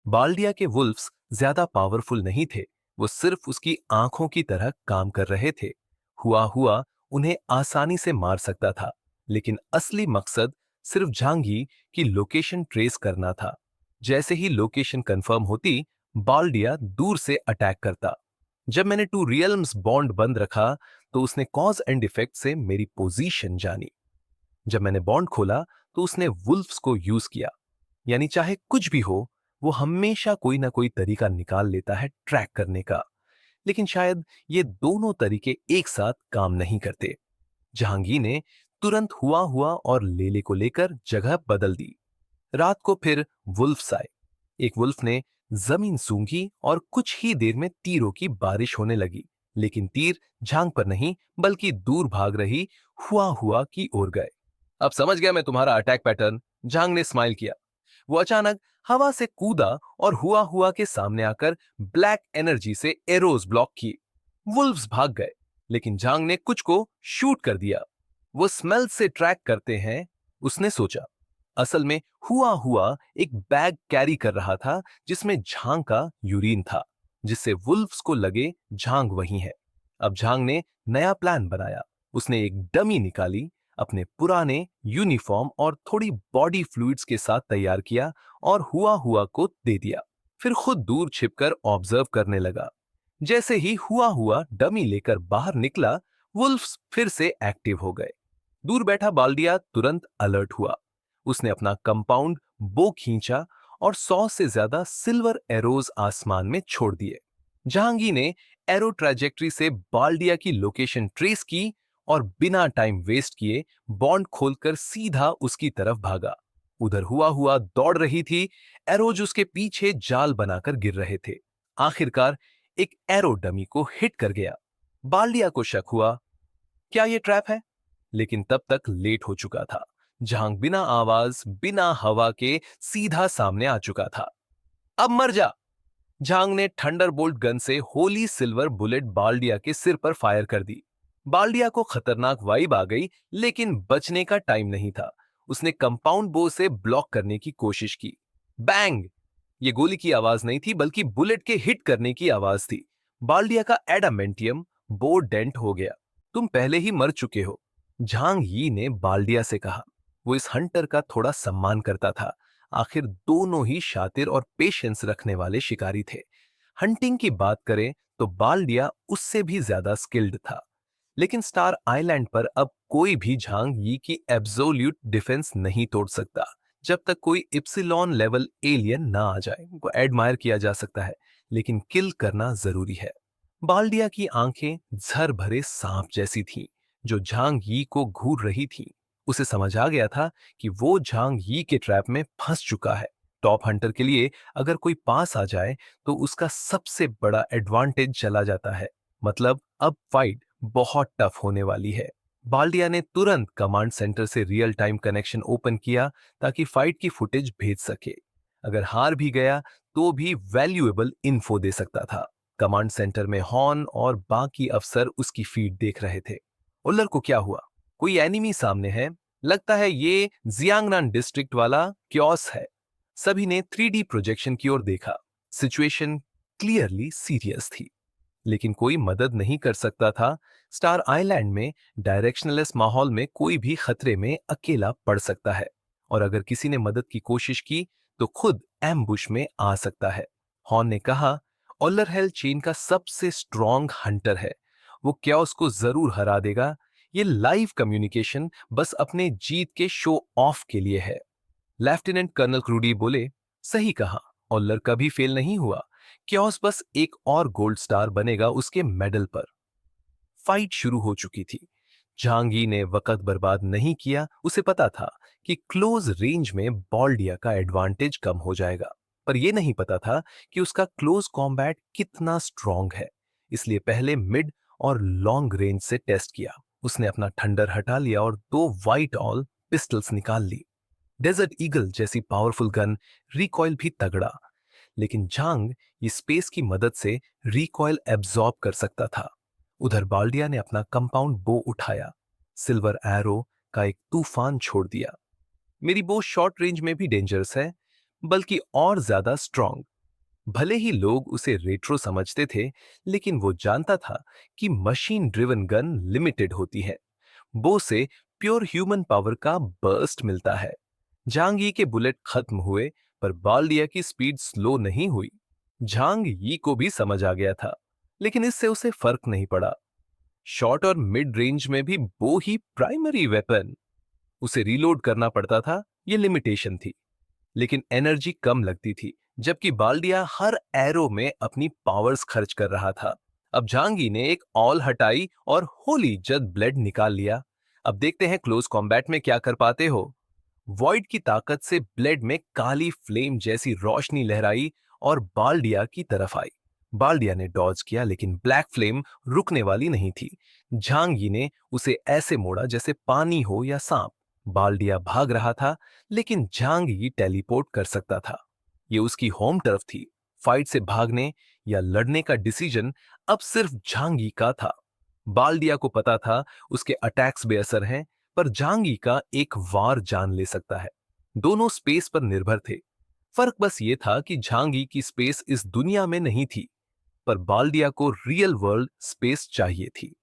बाल्डिया के वुल्फ्स ज्यादा पावरफुल नहीं थे, वो सिर्फ उसकी आंखों की तरह काम कर रहे थे। हुआ हुआ उन्हें आसानी से मार सकता था, लेकिन असली मकसद सिर्फ झांगी की लोकेशन ट्रेस करना था। जैसे ही लोकेशन कंफर्म होती, बाल्डिया दूर से अटैक करता। जब मैंने टू रियल्म्स बॉन्ड बंद रखा तो उसने कॉज एंड इफेक्ट से मेरी पोजीशन जानी। जब मैंने बॉन्ड खोला तो उसने वुल्फ्स को यूज किया, यानी चाहे कुछ भी हो वो हमेशा कोई ना कोई तरीका निकाल लेता है ट्रैक करने का। लेकिन शायद ये दोनों तरीके एक साथ काम नहीं करते। जहांगीर ने तुरंत हुआ हुआ और लेले को लेकर जगह बदल दी। रात को फिर वुल्फ्स आए। एक वुल्फ ने जमीन सूंघी और कुछ ही देर में तीरों की बारिश होने लगी, लेकिन तीर झांग पर नहीं बल्कि दूर भाग रही हुआ हुआ की ओर गए। अब समझ गया मैं तुम्हारा अटैक पैटर्न, झांग ने स्माइल किया। वो अचानक हवा से कूदा और हुआ हुआ के सामने आकर ब्लैक एनर्जी से एरोज ब्लॉक की। वुल्व्स भाग गए, लेकिन झांग ने कुछ को शूट कर दिया। वो स्मेल से ट्रैक करते हैं, उसने सोचा। असल में हुआ हुआ एक बैग कैरी कर रहा था जिसमें झांग का यूरिन था, जिससे वुल्व्स को लगे झांग वही है। अब झांग ने नया प्लान बनाया। उसने एक डमी निकाली, अपने पुराने यूनिफॉर्म और थोड़ी बॉडी फ्लूइड्स के साथ तैयार किया और हुआ हुआ को दे दिया। फिर खुद दूर छिपकर ऑब्जर्व करने लगा। जैसे ही हुआ हुआ डमी लेकर बाहर निकला, वुल्फ्स फिर से एक्टिव हो गए। दूर बैठा बाल्डिया तुरंत अलर्ट हुआ। उसने अपना कंपाउंड बो खींचा और 100 से ज्यादा सिल्वर एरोज आसमान में छोड़ दिए। जहांगीर ने एरो ट्रैजेक्टरी से बाल्डिया की लोकेशन ट्रेस की और बिना टाइम वेस्ट किए बॉन्ड खोलकर सीधा उसकी तरफ भागा। उधर हुआ हुआ दौड़ रही थी, एरोज उसके पीछे जाल बनाकर गिर रहे थे। आखिरकार एक एरो डमी को हिट कर गया। बाल्डिया को शक हुआ, क्या ये ट्रैप है? लेकिन तब तक लेट हो चुका था। जहां बिना आवाज बिना हवा के सीधा सामने आ चुका था। अब मर जा। झांग ने थंडरबोल्ट गन से होली सिल्वर बुलेट बाल्डिया के सिर पर फायर कर दी। बाल्डिया को खतरनाक वाइब आ गई, लेकिन बचने का टाइम नहीं था। उसने कंपाउंड बो से ब्लॉक करने की कोशिश की। बैंग! ये गोली की आवाज नहीं थी, बल्कि बुलेट के हिट करने की आवाज थी। बाल्डिया का एडामेंटियम बो डेंट हो गया। तुम पहले ही मर चुके हो, झांग यी ने बाल्डिया से कहा। वो इस हंटर का थोड़ा सम्मान करता था। आखिर दोनों ही शातिर और पेशेंस रखने वाले शिकारी थे। हंटिंग की बात करें तो बाल्डिया उससे भी ज्यादा स्किल्ड था। लेकिन स्टार आइलैंड पर अब कोई भी झांग यी की एब्सोल्यूट डिफेंस नहीं तोड़ सकता। जब तक कोई इप्सिलॉन लेवल एलियन ना आ जाए, वो एडमायर किया जा सकता है, लेकिन किल करना जरूरी है। बाल्डिया की आंखें झर भरे सांप जैसी थीं, जो झांग यी को घूर रही थीं। उसे समझ आ गया था कि वो झांग यी के ट्रैप में फंस चुका है। टॉप हंटर के लिए अगर कोई पास आ जाए तो उसका सबसे बड़ा एडवांटेज चला जाता है। मतलब अब फाइट बहुत टफ होने वाली है। बाल्डिया ने तुरंत कमांड सेंटर से रियल टाइम कनेक्शन ओपन किया ताकि फाइट की फुटेज भेज सके। अगर हार भी गया तो भी वैल्यूएबल इन्फो दे सकता था। कमांड सेंटर में हॉर्न और बाकी अफसर उसकी फीड देख रहे थे। उल्लर को क्या हुआ? कोई एनिमी सामने है। लगता है ये जियांगनान डिस्ट्रिक्ट वाला क्योस है। सभी ने 3D प्रोजेक्शन की ओर देखा। सिचुएशन क्लियरली सीरियस थी, लेकिन कोई मदद नहीं कर सकता था। स्टार आइलैंड में डायरेक्शनलेस माहौल में कोई भी खतरे में अकेला पड़ सकता है, और अगर किसी ने मदद की कोशिश की तो खुद एम्बुश में आ सकता है। हॉर्न ने कहा, ओलरहेल चेन का सबसे स्ट्रॉन्ग हंटर है। वो क्याओस को जरूर हरा देगा। ये लाइव कम्युनिकेशन बस अपने जीत के शो ऑफ के लिए है। लेफ्टिनेंट कर्नल क्रूडी बोले, सही कहा, ओलर कभी फेल नहीं हुआ। क्याओस बस एक और गोल्ड स्टार बनेगा उसके मेडल पर। फाइट शुरू हो चुकी थी। जहांगीर ने वक्त बर्बाद नहीं किया। उसे पता था कि क्लोज रेंज में बॉल्डिया का एडवांटेज कम हो जाएगा, पर यह नहीं पता था कि उसका क्लोज कॉम्बैट कितना स्ट्रांग है। इसलिए पहले मिड और लॉन्ग रेंज से टेस्ट किया। उसने अपना थंडर हटा लिया और दो वाइट ऑल पिस्टल्स निकाल ली। डेजर्ट ईगल जैसी पावरफुल गन, रिकॉइल भी तगड़ा। लेकिन झांग ये स्पेस की मदद से रिकॉइल एब्जॉर्ब कर सकता था। उधर बाल्डिया ने अपना कंपाउंड बो उठाया, सिल्वर एरो का एक तूफान छोड़ दिया। मेरी बो शॉर्ट रेंज में भी डेंजरस है, बल्कि और ज्यादा स्ट्रांग। भले ही लोग उसे रेट्रो समझते थे, लेकिन वो जानता था कि मशीन ड्रिवन गन लिमिटेड होती है। बो से प्योर ह्यूमन पावर का बर्स्ट मिलता है। झांग यी के बुलेट खत्म हुए, पर बाल्डिया की स्पीड स्लो नहीं हुई। झांग यी को भी समझ आ गया था, लेकिन इससे उसे फर्क नहीं पड़ा। शॉर्ट और मिड रेंज में भी बो ही प्राइमरी वेपन। उसे रीलोड करना पड़ता था, ये लिमिटेशन थी। लेकिन एनर्जी कम लगती थी, जबकि बाल्डिया हर एरो में अपनी पावर्स खर्च कर रहा था। अब झांगी ने एक ऑल हटाई और होली जद ब्लेड निकाल लिया। अब देखते हैं क्लोज कॉम्बैट में क्या कर पाते हो। वॉइड की ताकत से ब्लेड में काली फ्लेम जैसी रोशनी लहराई और बाल्डिया की तरफ आई। बाल्डिया ने डॉज किया, लेकिन ब्लैक फ्लेम रुकने वाली नहीं थी। झांगी ने उसे ऐसे मोड़ा जैसे पानी हो या सांप। बाल्डिया भाग रहा था, लेकिन झांगी टेलीपोर्ट कर सकता था। ये उसकी होम टर्फ थी। फाइट से भागने या लड़ने का डिसीजन अब सिर्फ झांगी का था। बाल्डिया को पता था उसके अटैक्स बेअसर हैं, पर झांगी का एक वार जान ले सकता है। दोनों स्पेस पर निर्भर थे। फर्क बस ये था कि झांगी की स्पेस इस दुनिया में नहीं थी, पर बाल्डिया को रियल वर्ल्ड स्पेस चाहिए थी।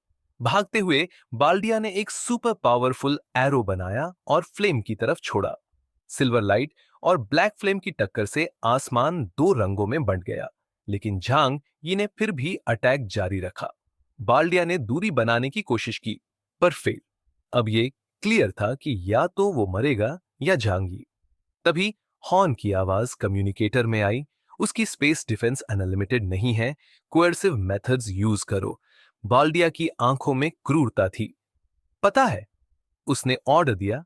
भागते हुए बाल्डिया ने एक सुपर पावरफुल एरो बनाया और फ्लेम की तरफ छोड़ा। सिल्वर लाइट और ब्लैक फ्लेम की टक्कर से आसमान दो रंगों में बंट गया, लेकिन झांग यी ने फिर भी अटैक जारी रखा। बाल्डिया ने दूरी बनाने की कोशिश की, पर फेल। अब ये क्लियर था कि या तो वो मरेगा या झांगी। तभी हॉर्न की आवाज कम्युनिकेटर में आई। उसकी स्पेस डिफेंस अनलिमिटेड नहीं है, कोएर्सिव मेथड्स यूज करो। बाल्डिया की आंखों में क्रूरता थी। पता है, उसने ऑर्डर दिया,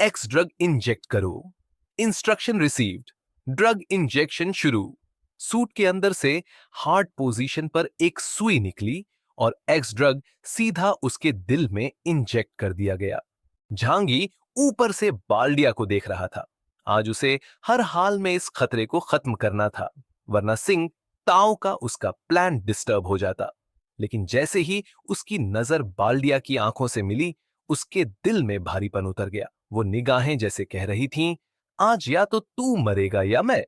एक्स ड्रग इंजेक्ट करो। Instruction received. ड्रग इंजेक्शन शुरू। सूट के अंदर से हार्ट पोजीशन पर एक सुई निकली और एक्स ड्रग सीधा उसके दिल में इंजेक्ट कर दिया गया। झांगी ऊपर से बाल्डिया को देख रहा था। आज उसे हर हाल में इस खतरे को खत्म करना था, वरना सिंह ताओ का उसका प्लान डिस्टर्ब हो जाता। लेकिन जैसे ही उसकी नजर बाल्डिया की आंखों से मिली, उसके दिल में भारीपन उतर गया। वो निगाहें जैसे कह रही थीं, आज या तो तू मरेगा या मैं।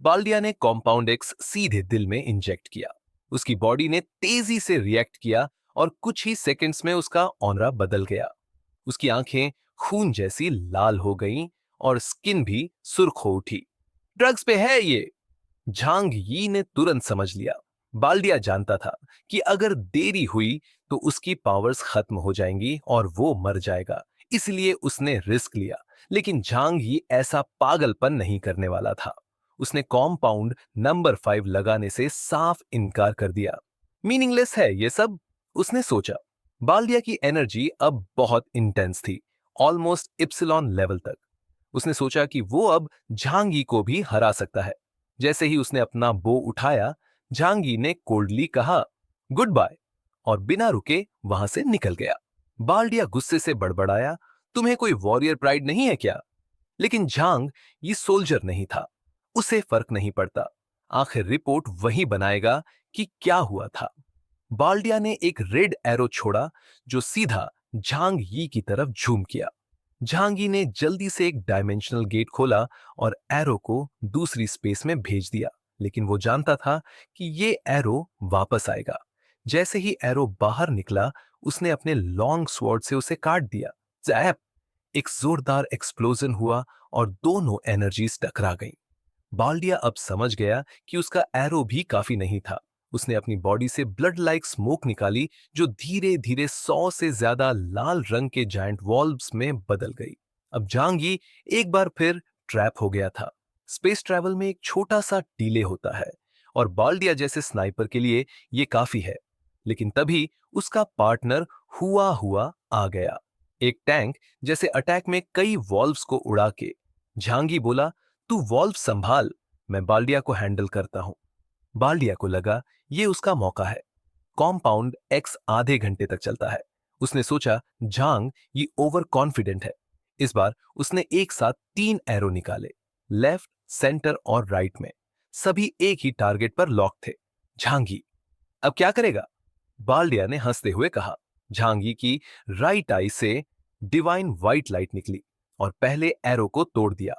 बाल्डिया ने कॉम्पाउंड एक्स सीधे दिल में इंजेक्ट किया। उसकी बॉडी ने तेजी से रिएक्ट किया और कुछ ही सेकंड्स में उसका ऑनरा बदल गया। उसकी आंखें खून जैसी लाल हो गईं और स्किन भी सुर्ख हो उठी। ड्रग्स पे है ये। झांग यी ने तुरंत समझ लिया। बाल्डिया जानता था कि अगर देरी हुई तो उसकी पावर्स खत्म हो जाएंगी और वो मर जाएगा। इसलिए उसने रिस्क लिया। लेकिन झांग यी ऐसा पागलपन नहीं करने वाला था। उसने कॉम्पाउंड नंबर 5 लगाने से साफ इनकार कर दिया। मीनिंगलेस है ये सब, उसने सोचा। बाल्डिया की एनर्जी अब बहुत इंटेंस थी, ऑलमोस्ट इप्सिलॉन लेवल तक। उसने सोचा कि वो अब झांगी को भी हरा सकता है। जैसे ही उसने अपना बो उठाया, झांगी ने कोल्डली कहा, गुड बाय, और बिना रुके वहां से निकल गया। बाल्डिया गुस्से से बड़बड़ाया, तुम्हें कोई वॉरियर प्राइड नहीं है क्या? लेकिन झांग ये सोल्जर नहीं था। उसे फर्क नहीं पड़ता। आखिर रिपोर्ट वही बनाएगा कि क्या हुआ था। बाल्डिया ने एक रेड एरो छोड़ा जो सीधा झांग यी की तरफ झूम किया। झांगी ने जल्दी से एक डायमेंशनल गेट खोला और एरो को दूसरी स्पेस में भेज दिया। लेकिन वो जानता था कि ये एरो वापस आएगा। जैसे ही एरो बाहर निकला, उसने अपने लॉन्ग स्वॉर्ड से उसे काट दिया। जैप! एक जोरदार एक्सप्लोजन हुआ और दोनों एनर्जीज टकरा गईं। बाल्डिया अब समझ गया कि उसका एरो भी काफी नहीं था। उसने अपनी बॉडी से ब्लड लाइक स्मोक निकाली जो धीरे धीरे 100 से ज्यादा लाल रंग के जायंट वॉल्व्स में बदल गई। अब जांगी एक बार फिर ट्रैप हो गया था। स्पेस ट्रैवल में एक छोटा सा डीले होता है और बाल्डिया जैसे स्नाइपर के लिए ये काफी है। लेकिन तभी उसका पार्टनर हुआ हुआ आ गया। एक टैंक जैसे अटैक में कई वॉल्व्स को उड़ा के। झांगी बोला, तू वॉल्व संभाल, मैं बाल्डिया को हैंडल करता हूं। बाल्डिया को लगा ये उसका मौका है। कॉम्पाउंड एक्स आधे घंटे तक चलता है। उसने सोचा झांग ये ओवर कॉन्फिडेंट है। इस बार उसने एक साथ 3 एरो निकाले, लेफ्ट, सेंटर और राइट में। सभी एक ही टारगेट पर लॉक थे, झांगी। अब क्या करेगा? बाल्डिया ने हंसते हुए कहा। झांगी की राइट आई से डिवाइन व्हाइट लाइट निकली और पहले एरो को तोड़ दिया।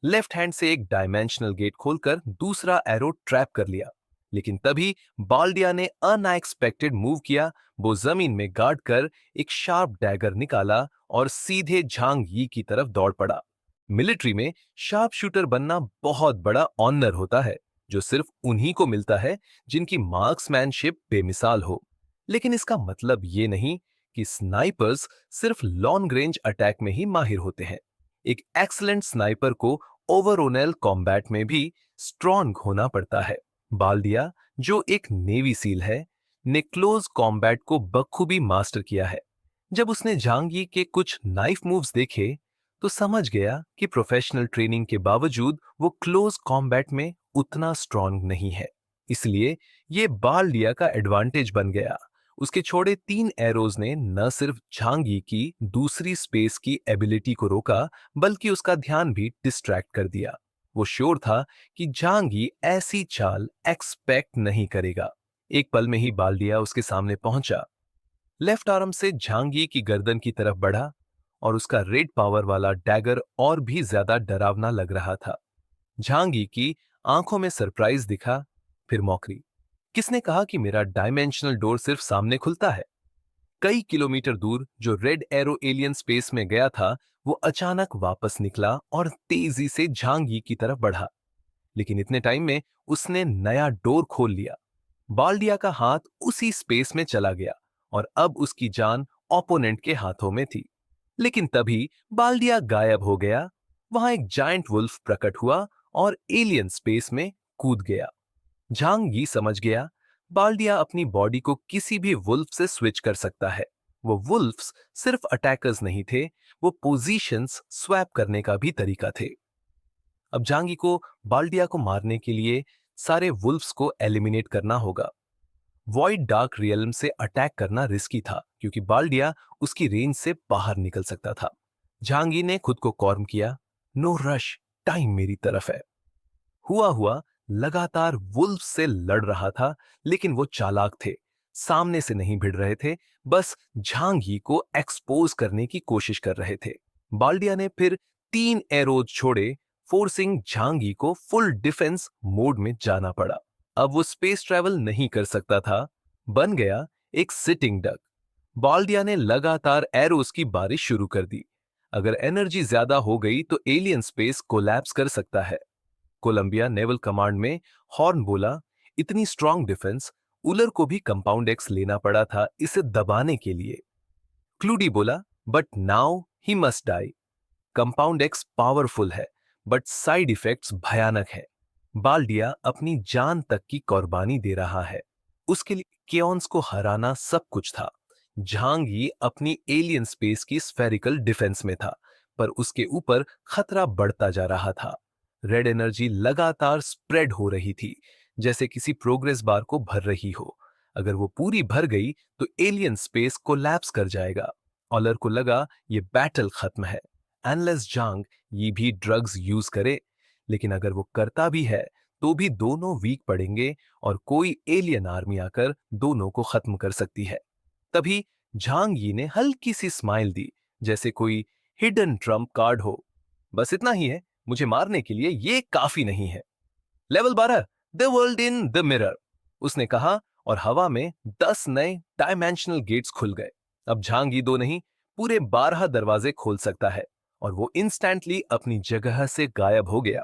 लेफ्ट हैंड से एक डायमेंशनल गेट खोलकर दूसरा एरो ट्रैप कर लिया। लेकिन तभी बाल्डिया ने अनएक्सपेक्टेड मूव किया। वो जमीन में गाड़ कर एक शार्प डैगर निकाला और सीधे झांग यी की तरफ दौड़ पड़ा। मिलिट्री में शार्प शूटर बनना बहुत बड़ा ऑनर होता है, जो सिर्फ उन्हीं को मिलता है जिनकी मार्क्समैनशिप बेमिसाल हो। लेकिन इसका मतलब ये नहीं कि स्नाइपर्स सिर्फ लॉन्ग रेंज अटैक में ही माहिर होते हैं। एक एक्सीलेंट स्नाइपर को ओवरऑल कॉम्बैट में भी स्ट्रॉन्ग होना पड़ता है। बाल्डिया, जो एक नेवी सील है, ने क्लोज कॉम्बैट को बखूबी मास्टर किया है। जब उसने झांगी के कुछ नाइफ मूव्स देखे, तो समझ गया कि प्रोफेशनल ट्रेनिंग के बावजूद वो क्लोज कॉम्बैट में उतना स्ट्रॉन्ग नहीं है। इसलिए ये बाल्डिया का एडवांटेज बन गया। उसके छोड़े 3 एरोज ने न सिर्फ झांगी की दूसरी स्पेस की एबिलिटी को रोका, बल्कि उसका ध्यान भी डिस्ट्रैक्ट कर दिया। वो श्योर था कि झांगी ऐसी चाल एक्सपेक्ट नहीं करेगा। एक पल में ही बाल्डिया उसके सामने पहुंचा। लेफ्ट आर्म से झांगी की गर्दन की तरफ बढ़ा और उसका रेड पावर वाला डैगर और भी ज्यादा डरावना लग रहा था। झांगी की आंखों में सरप्राइज दिखा, फिर मौकरी। किसने कहा कि मेरा डायमेंशनल डोर सिर्फ सामने खुलता है? कई किलोमीटर दूर जो रेड एरो एलियन स्पेस में गया था, वो अचानक वापस निकला और तेजी से झांगी की तरफ बढ़ा। लेकिन इतने टाइम में उसने नया डोर खोल लिया। बाल्डिया का हाथ उसी स्पेस में चला गया और अब उसकी जान ओपोनेंट के हाथों में थी। लेकिन तभी बाल्डिया गायब हो गया। वहां एक जायंट वुल्फ प्रकट हुआ और एलियन स्पेस में कूद गया। झांग यी समझ गया, बाल्डिया अपनी बॉडी को किसी भी वुल्फ से स्विच कर सकता है। वो वुल्फ्स सिर्फ अटैकर्स नहीं थे, वो पोजीशंस स्वैप करने का भी तरीका थे। अब झांगी को बाल्डिया को मारने के लिए सारे वुल्फ्स को एलिमिनेट करना होगा। वॉइड डार्क रियल्म से अटैक करना रिस्की था क्योंकि बाल्डिया उसकी रेंज से बाहर निकल सकता था। झांगी ने खुद को कॉर्म किया, नो रश, टाइम मेरी तरफ है। हुआ हुआ लगातार वुल्फ से लड़ रहा था, लेकिन वो चालाक थे, सामने से नहीं भिड़ रहे थे, बस झांगी को एक्सपोज करने की कोशिश कर रहे थे। बाल्डिया ने फिर 3 एरोज छोड़े, फोर्सिंग झांगी को फुल डिफेंस मोड में जाना पड़ा। अब वो स्पेस ट्रैवल नहीं कर सकता था, बन गया एक सिटिंग डक। बाल्डिया ने लगातार एरोज की बारिश शुरू कर दी। अगर एनर्जी ज्यादा हो गई तो एलियन स्पेस कोलैप्स कर सकता है। कोलंबिया नेवल कमांड में हॉर्न बोला, इतनी स्ट्रांग डिफेंस, उलर को भी कंपाउंड एक्स लेना पड़ा था इसे दबाने के लिए। क्लूडी बोला, but now he must die. Compound X powerful है, बट साइड इफेक्ट्स भयानक है। बाल्डिया अपनी जान तक की कुर्बानी दे रहा है। उसके लिए केओन्स को हराना सब कुछ था। झांगी अपनी एलियन स्पेस की स्फेरिकल डिफेंस में था, पर उसके ऊपर खतरा बढ़ता जा रहा था। रेड एनर्जी लगातार स्प्रेड हो रही थी, जैसे किसी प्रोग्रेस बार को भर रही हो। अगर वो पूरी भर गई तो एलियन स्पेस कोलैप्स कर जाएगा। ऑलर को लगा ये बैटल खत्म है, अनलेस झांग ये भी ड्रग्स यूज करे। लेकिन अगर वो करता भी है तो भी दोनों वीक पड़ेंगे और कोई एलियन आर्मी आकर दोनों को खत्म कर सकती है। तभी झांग यी ने हल्की सी स्माइल दी, जैसे कोई हिडन ट्रम्प कार्ड हो। बस इतना ही है, मुझे मारने के लिए ये काफी नहीं है। Level 12, the world in the mirror, उसने कहा, और हवा में 10 नए डायमेंशनल गेट्स खुल गए। अब झांग यी दो नहीं, पूरे 12 दरवाजे खोल सकता है, और वो इंस्टेंटली अपनी जगह से गायब हो गया।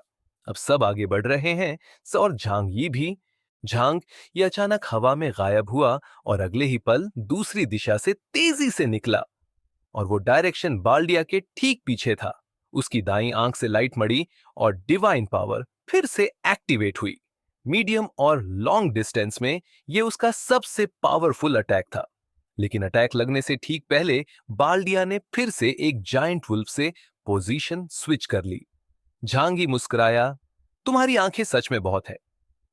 अब सब आगे बढ़ रहे हैं, और झांग यी भी। झांग ये अचानक हवा में गायब हुआ और अगले ही पल दूसरी दिशा से तेजी से निकला, और वो डायरेक्शन बाल्डिया के ठीक पीछे था। उसकी दाईं आंख से लाइट मड़ी और डिवाइन पावर फिर से एक्टिवेट हुई। मीडियम और लॉन्ग डिस्टेंस में ये उसका सबसे पावरफुल अटैक था। लेकिन अटैक लगने से ठीक पहले बाल्डिया ने फिर से एक जायंट वुल्फ से पोजीशन स्विच कर ली। झांगी मुस्कुराया, तुम्हारी आंखें सच में बहुत है।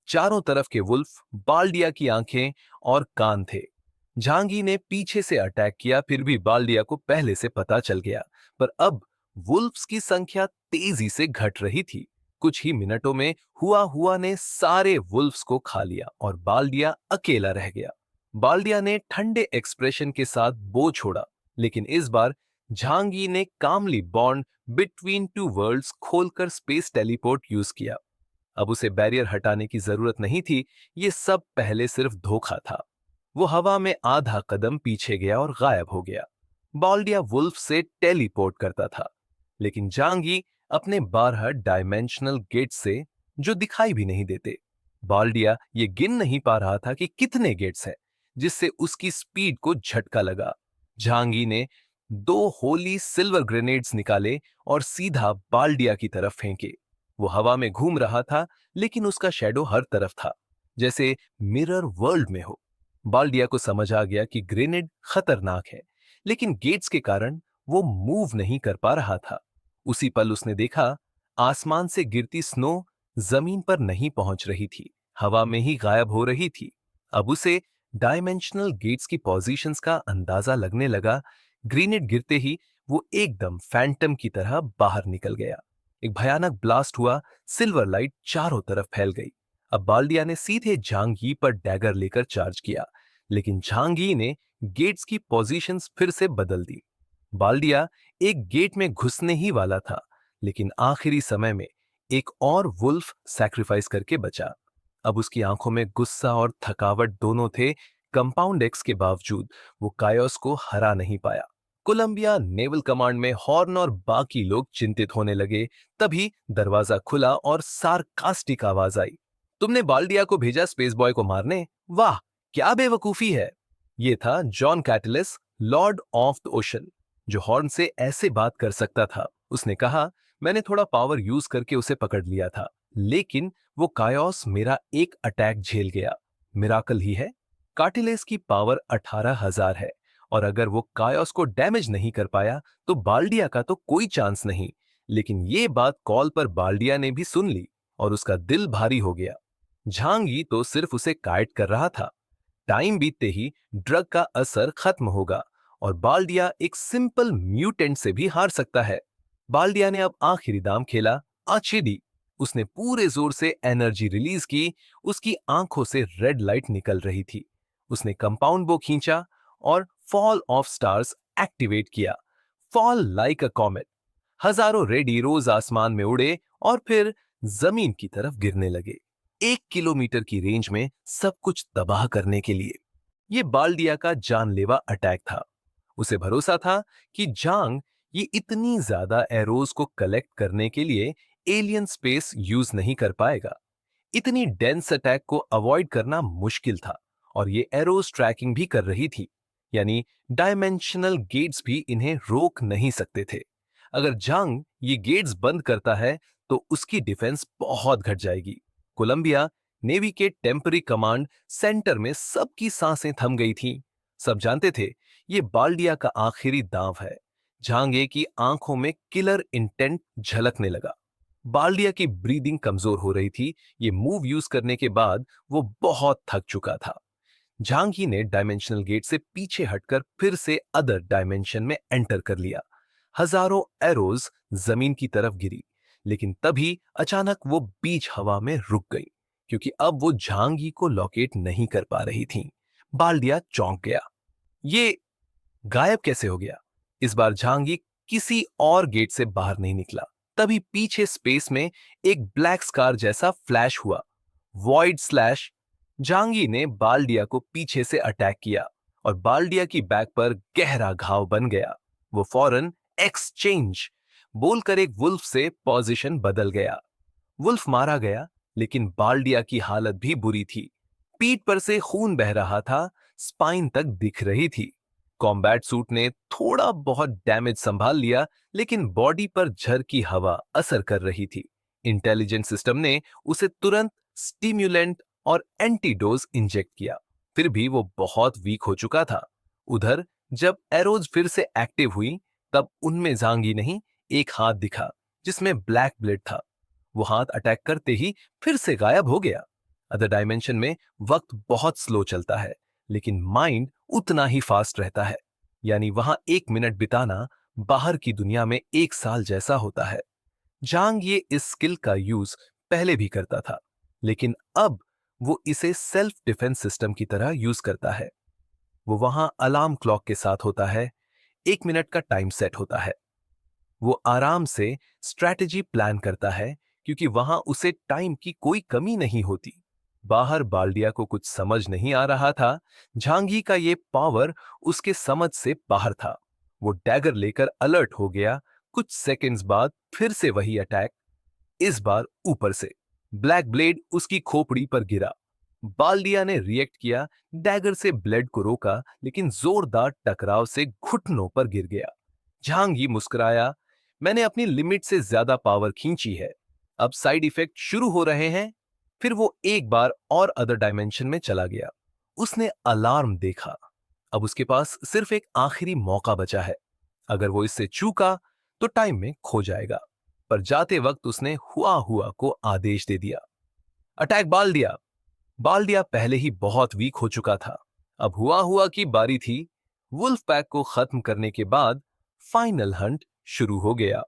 चारों तरफ के वुल्फ बाल्डिया की आंखें और कान थे। झांगी ने पीछे से अटैक किया, फिर भी बाल्डिया को पहले से पता चल गया। पर अब वुल्फ्स की संख्या तेजी से घट रही थी। कुछ ही मिनटों में हुआ हुआ ने सारे वुल्फ्स को खा लिया और बाल्डिया अकेला रह गया। बाल्डिया ने ठंडे एक्सप्रेशन के साथ बो छोड़ा, लेकिन इस बार झांगी ने कामली बॉन्ड बिटवीन टू वर्ल्ड्स खोलकर स्पेस टेलीपोर्ट यूज किया। अब उसे बैरियर हटाने की जरूरत नहीं थी, ये सब पहले सिर्फ धोखा था। वो हवा में आधा कदम पीछे गया और गायब हो गया। बाल्डिया वुल्फ से टेलीपोर्ट करता था, लेकिन झांगी अपने 12 डायमेंशनल गेट से, जो दिखाई भी नहीं देते। बाल्डिया ये गिन नहीं पा रहा था कि कितने गेट्स हैं, जिससे उसकी स्पीड को झटका लगा। झांगी ने 2 होली सिल्वर ग्रेनेड्स निकाले और सीधा बाल्डिया की तरफ फेंके। वो हवा में घूम रहा था, लेकिन उसका शैडो हर तरफ था, जैसे मिरर वर्ल्ड में हो। बाल्डिया को समझ आ गया कि ग्रेनेड खतरनाक है, लेकिन गेट्स के कारण वो मूव नहीं कर पा रहा था। उसी पल उसने देखा, आसमान से गिरती स्नो जमीन पर नहीं पहुंच रही थी, हवा में ही गायब हो रही थी। अब उसे डायमेंशनल गेट्स की पोजीशंस का अंदाजा लगने लगा। ग्रेनेड गिरते ही वो एकदम फैंटम की तरह बाहर निकल गया। एक भयानक ब्लास्ट हुआ, सिल्वर लाइट चारों तरफ फैल गई। अब बाल्डिया ने सीधे झांग यी पर डैगर लेकर चार्ज किया, लेकिन झांग यी ने गेट्स की पोजीशंस फिर से बदल दी। बाल्डिया एक गेट में घुसने ही वाला था, लेकिन आखिरी समय में एक और वुल्फ सैक्रिफाइस करके बचा। अब उसकी आंखों में गुस्सा और थकावट दोनों थे। कंपाउंड एक्स के बावजूद वो कायोस को हरा नहीं पाया। कोलंबिया नेवल कमांड में हॉर्न और बाकी लोग चिंतित होने लगे। तभी दरवाजा खुला और सार्कास्टिक आवाज आई, तुमने बाल्डिया को भेजा स्पेस बॉय को मारने? वाह, क्या बेवकूफी है। ये था John Catlis, lord of the ocean, जो हॉर्न से ऐसे बात कर सकता था। उसने कहा, मैंने थोड़ा पावर यूज करके उसे पकड़ लिया था, लेकिन वो कायोस मेरा एक अटैक झेल गया। मिराकल ही है। कार्टिलेज की पावर 18,000 है और अगर वो कायोस को डैमेज नहीं कर पाया तो बाल्डिया का तो कोई चांस नहीं। लेकिन ये बात कॉल पर बाल्डिया ने भी सुन ली और उसका दिल भारी हो गया। झांगी तो सिर्फ उसे कायट कर रहा था। टाइम बीतते ही ड्रग का असर खत्म होगा और बाल्डिया एक सिंपल म्यूटेंट से भी हार सकता है। बाल्डिया ने अब आखिरी दाम खेला, आचेडी। उसने पूरे जोर से एनर्जी रिलीज की। उसकी आंखों से रेड लाइट निकल रही थी। उसने कंपाउंड बो खींचा और फॉल ऑफ स्टार्स एक्टिवेट किया। फॉल लाइक अ कॉमेट। हजारों रेड हीरोज आसमान में उड़े और फिर जमीन की तरफ गिरने लगे, 1 किलोमीटर की रेंज में सब कुछ तबाह करने के लिए। ये बाल्डिया का जानलेवा अटैक था। उसे भरोसा था कि जांग ये इतनी ज्यादा एरोज को कलेक्ट करने के लिए एलियन स्पेस यूज नहीं कर पाएगा। इतनी डेंस अटैक को अवॉइड करना मुश्किल था और ये एरोज ट्रैकिंग भी कर रही थी, यानी डायमेंशनल गेट्स भी इन्हें रोक नहीं सकते थे। अगर जांग ये गेट्स बंद करता है तो उसकी डिफेंस बहुत घट जाएगी। कोलंबिया नेवी के टेम्पररी कमांड सेंटर में सबकी सांसें थम गई थीं। सब जानते थे ये बाल्डिया का आखिरी दांव है। झांगे की आंखों में किलर इंटेंट झलकने लगा। बाल्डिया की ब्रीदिंग कमजोर हो रही थी। ये मूव यूज करने के बाद वो बहुत थक चुका था। झांगी ने डायमेंशनल गेट से पीछे हटकर फिर से अदर डायमेंशन में एंटर कर लिया। हजारों एरोज जमीन की तरफ गिरी, लेकिन तभी अचानक वो बीच हवा में रुक गई, क्योंकि अब वो झांगी को लोकेट नहीं कर पा रही थी। बाल्डिया चौंक गया। ये गायब कैसे हो गया? इस बार झांगी किसी और गेट से बाहर नहीं निकला। तभी पीछे स्पेस में एक ब्लैक स्कार जैसा फ्लैश हुआ। Void slash. झांगी ने बाल्डिया को पीछे से अटैक किया और बाल्डिया की बैक पर गहरा घाव बन गया। वो फौरन एक्सचेंज बोलकर एक वुल्फ से पोजीशन बदल गया। वुल्फ मारा गया, लेकिन बाल्डिया की हालत भी बुरी थी। पीठ पर से खून बह रहा था, स्पाइन तक दिख रही थी। कॉम्बैट सूट ने थोड़ा बहुत डैमेज संभाल लिया, लेकिन बॉडी पर झरकी हवा असर कर रही थी। इंटेलिजेंस सिस्टम ने उसे तुरंत स्टिम्युलेंट और एंटीडोज इंजेक्ट किया, फिर भी वो बहुत वीक हो चुका था। उधर जब एरोज फिर से एक्टिव हुई, तब उनमें जांगी नहीं, एक हाथ दिखा जिसमें ब्लैक ब्लेड था। वो हाथ अटैक करते ही फिर से गायब हो गया। अदर डायमेंशन में वक्त बहुत स्लो चलता है, लेकिन माइंड उतना ही फास्ट रहता है। यानी वहां 1 मिनट बिताना बाहर की दुनिया में 1 साल जैसा होता है। जांग ये इस स्किल का यूज पहले भी करता था, लेकिन अब वो इसे सेल्फ डिफेंस सिस्टम की तरह यूज करता है। वो वहां अलार्म क्लॉक के साथ होता है। 1 मिनट का टाइम सेट होता है। वो आराम से स्ट्रैटेजी प्लान करता है, क्योंकि वहां उसे टाइम की कोई कमी नहीं होती। बाहर बाल्डिया को कुछ समझ नहीं आ रहा था। झांगी का ये पावर उसके समझ से बाहर था। वो डैगर लेकर अलर्ट हो गया। कुछ सेकंड्स बाद फिर से वही अटैक, इस बार ऊपर से। ब्लैक ब्लेड उसकी खोपड़ी पर गिरा। बाल्डिया ने रिएक्ट किया, डैगर से ब्लेड को रोका, लेकिन जोरदार टकराव से घुटनों पर गिर गया। झांगी मुस्कुराया, मैंने अपनी लिमिट से ज्यादा पावर खींची है, अब साइड इफेक्ट शुरू हो रहे हैं। फिर वो एक बार और अदर डायमेंशन में चला गया। उसने अलार्म देखा। अब उसके पास सिर्फ एक आखिरी मौका बचा है। अगर वो इससे चूका तो टाइम में खो जाएगा। पर जाते वक्त उसने हुआ हुआ को आदेश दे दिया, अटैक बाल्डिया। बाल्डिया पहले ही बहुत वीक हो चुका था। अब हुआ हुआ की बारी थी। वुल्फ पैक को खत्म करने के बाद फाइनल हंट शुरू हो गया।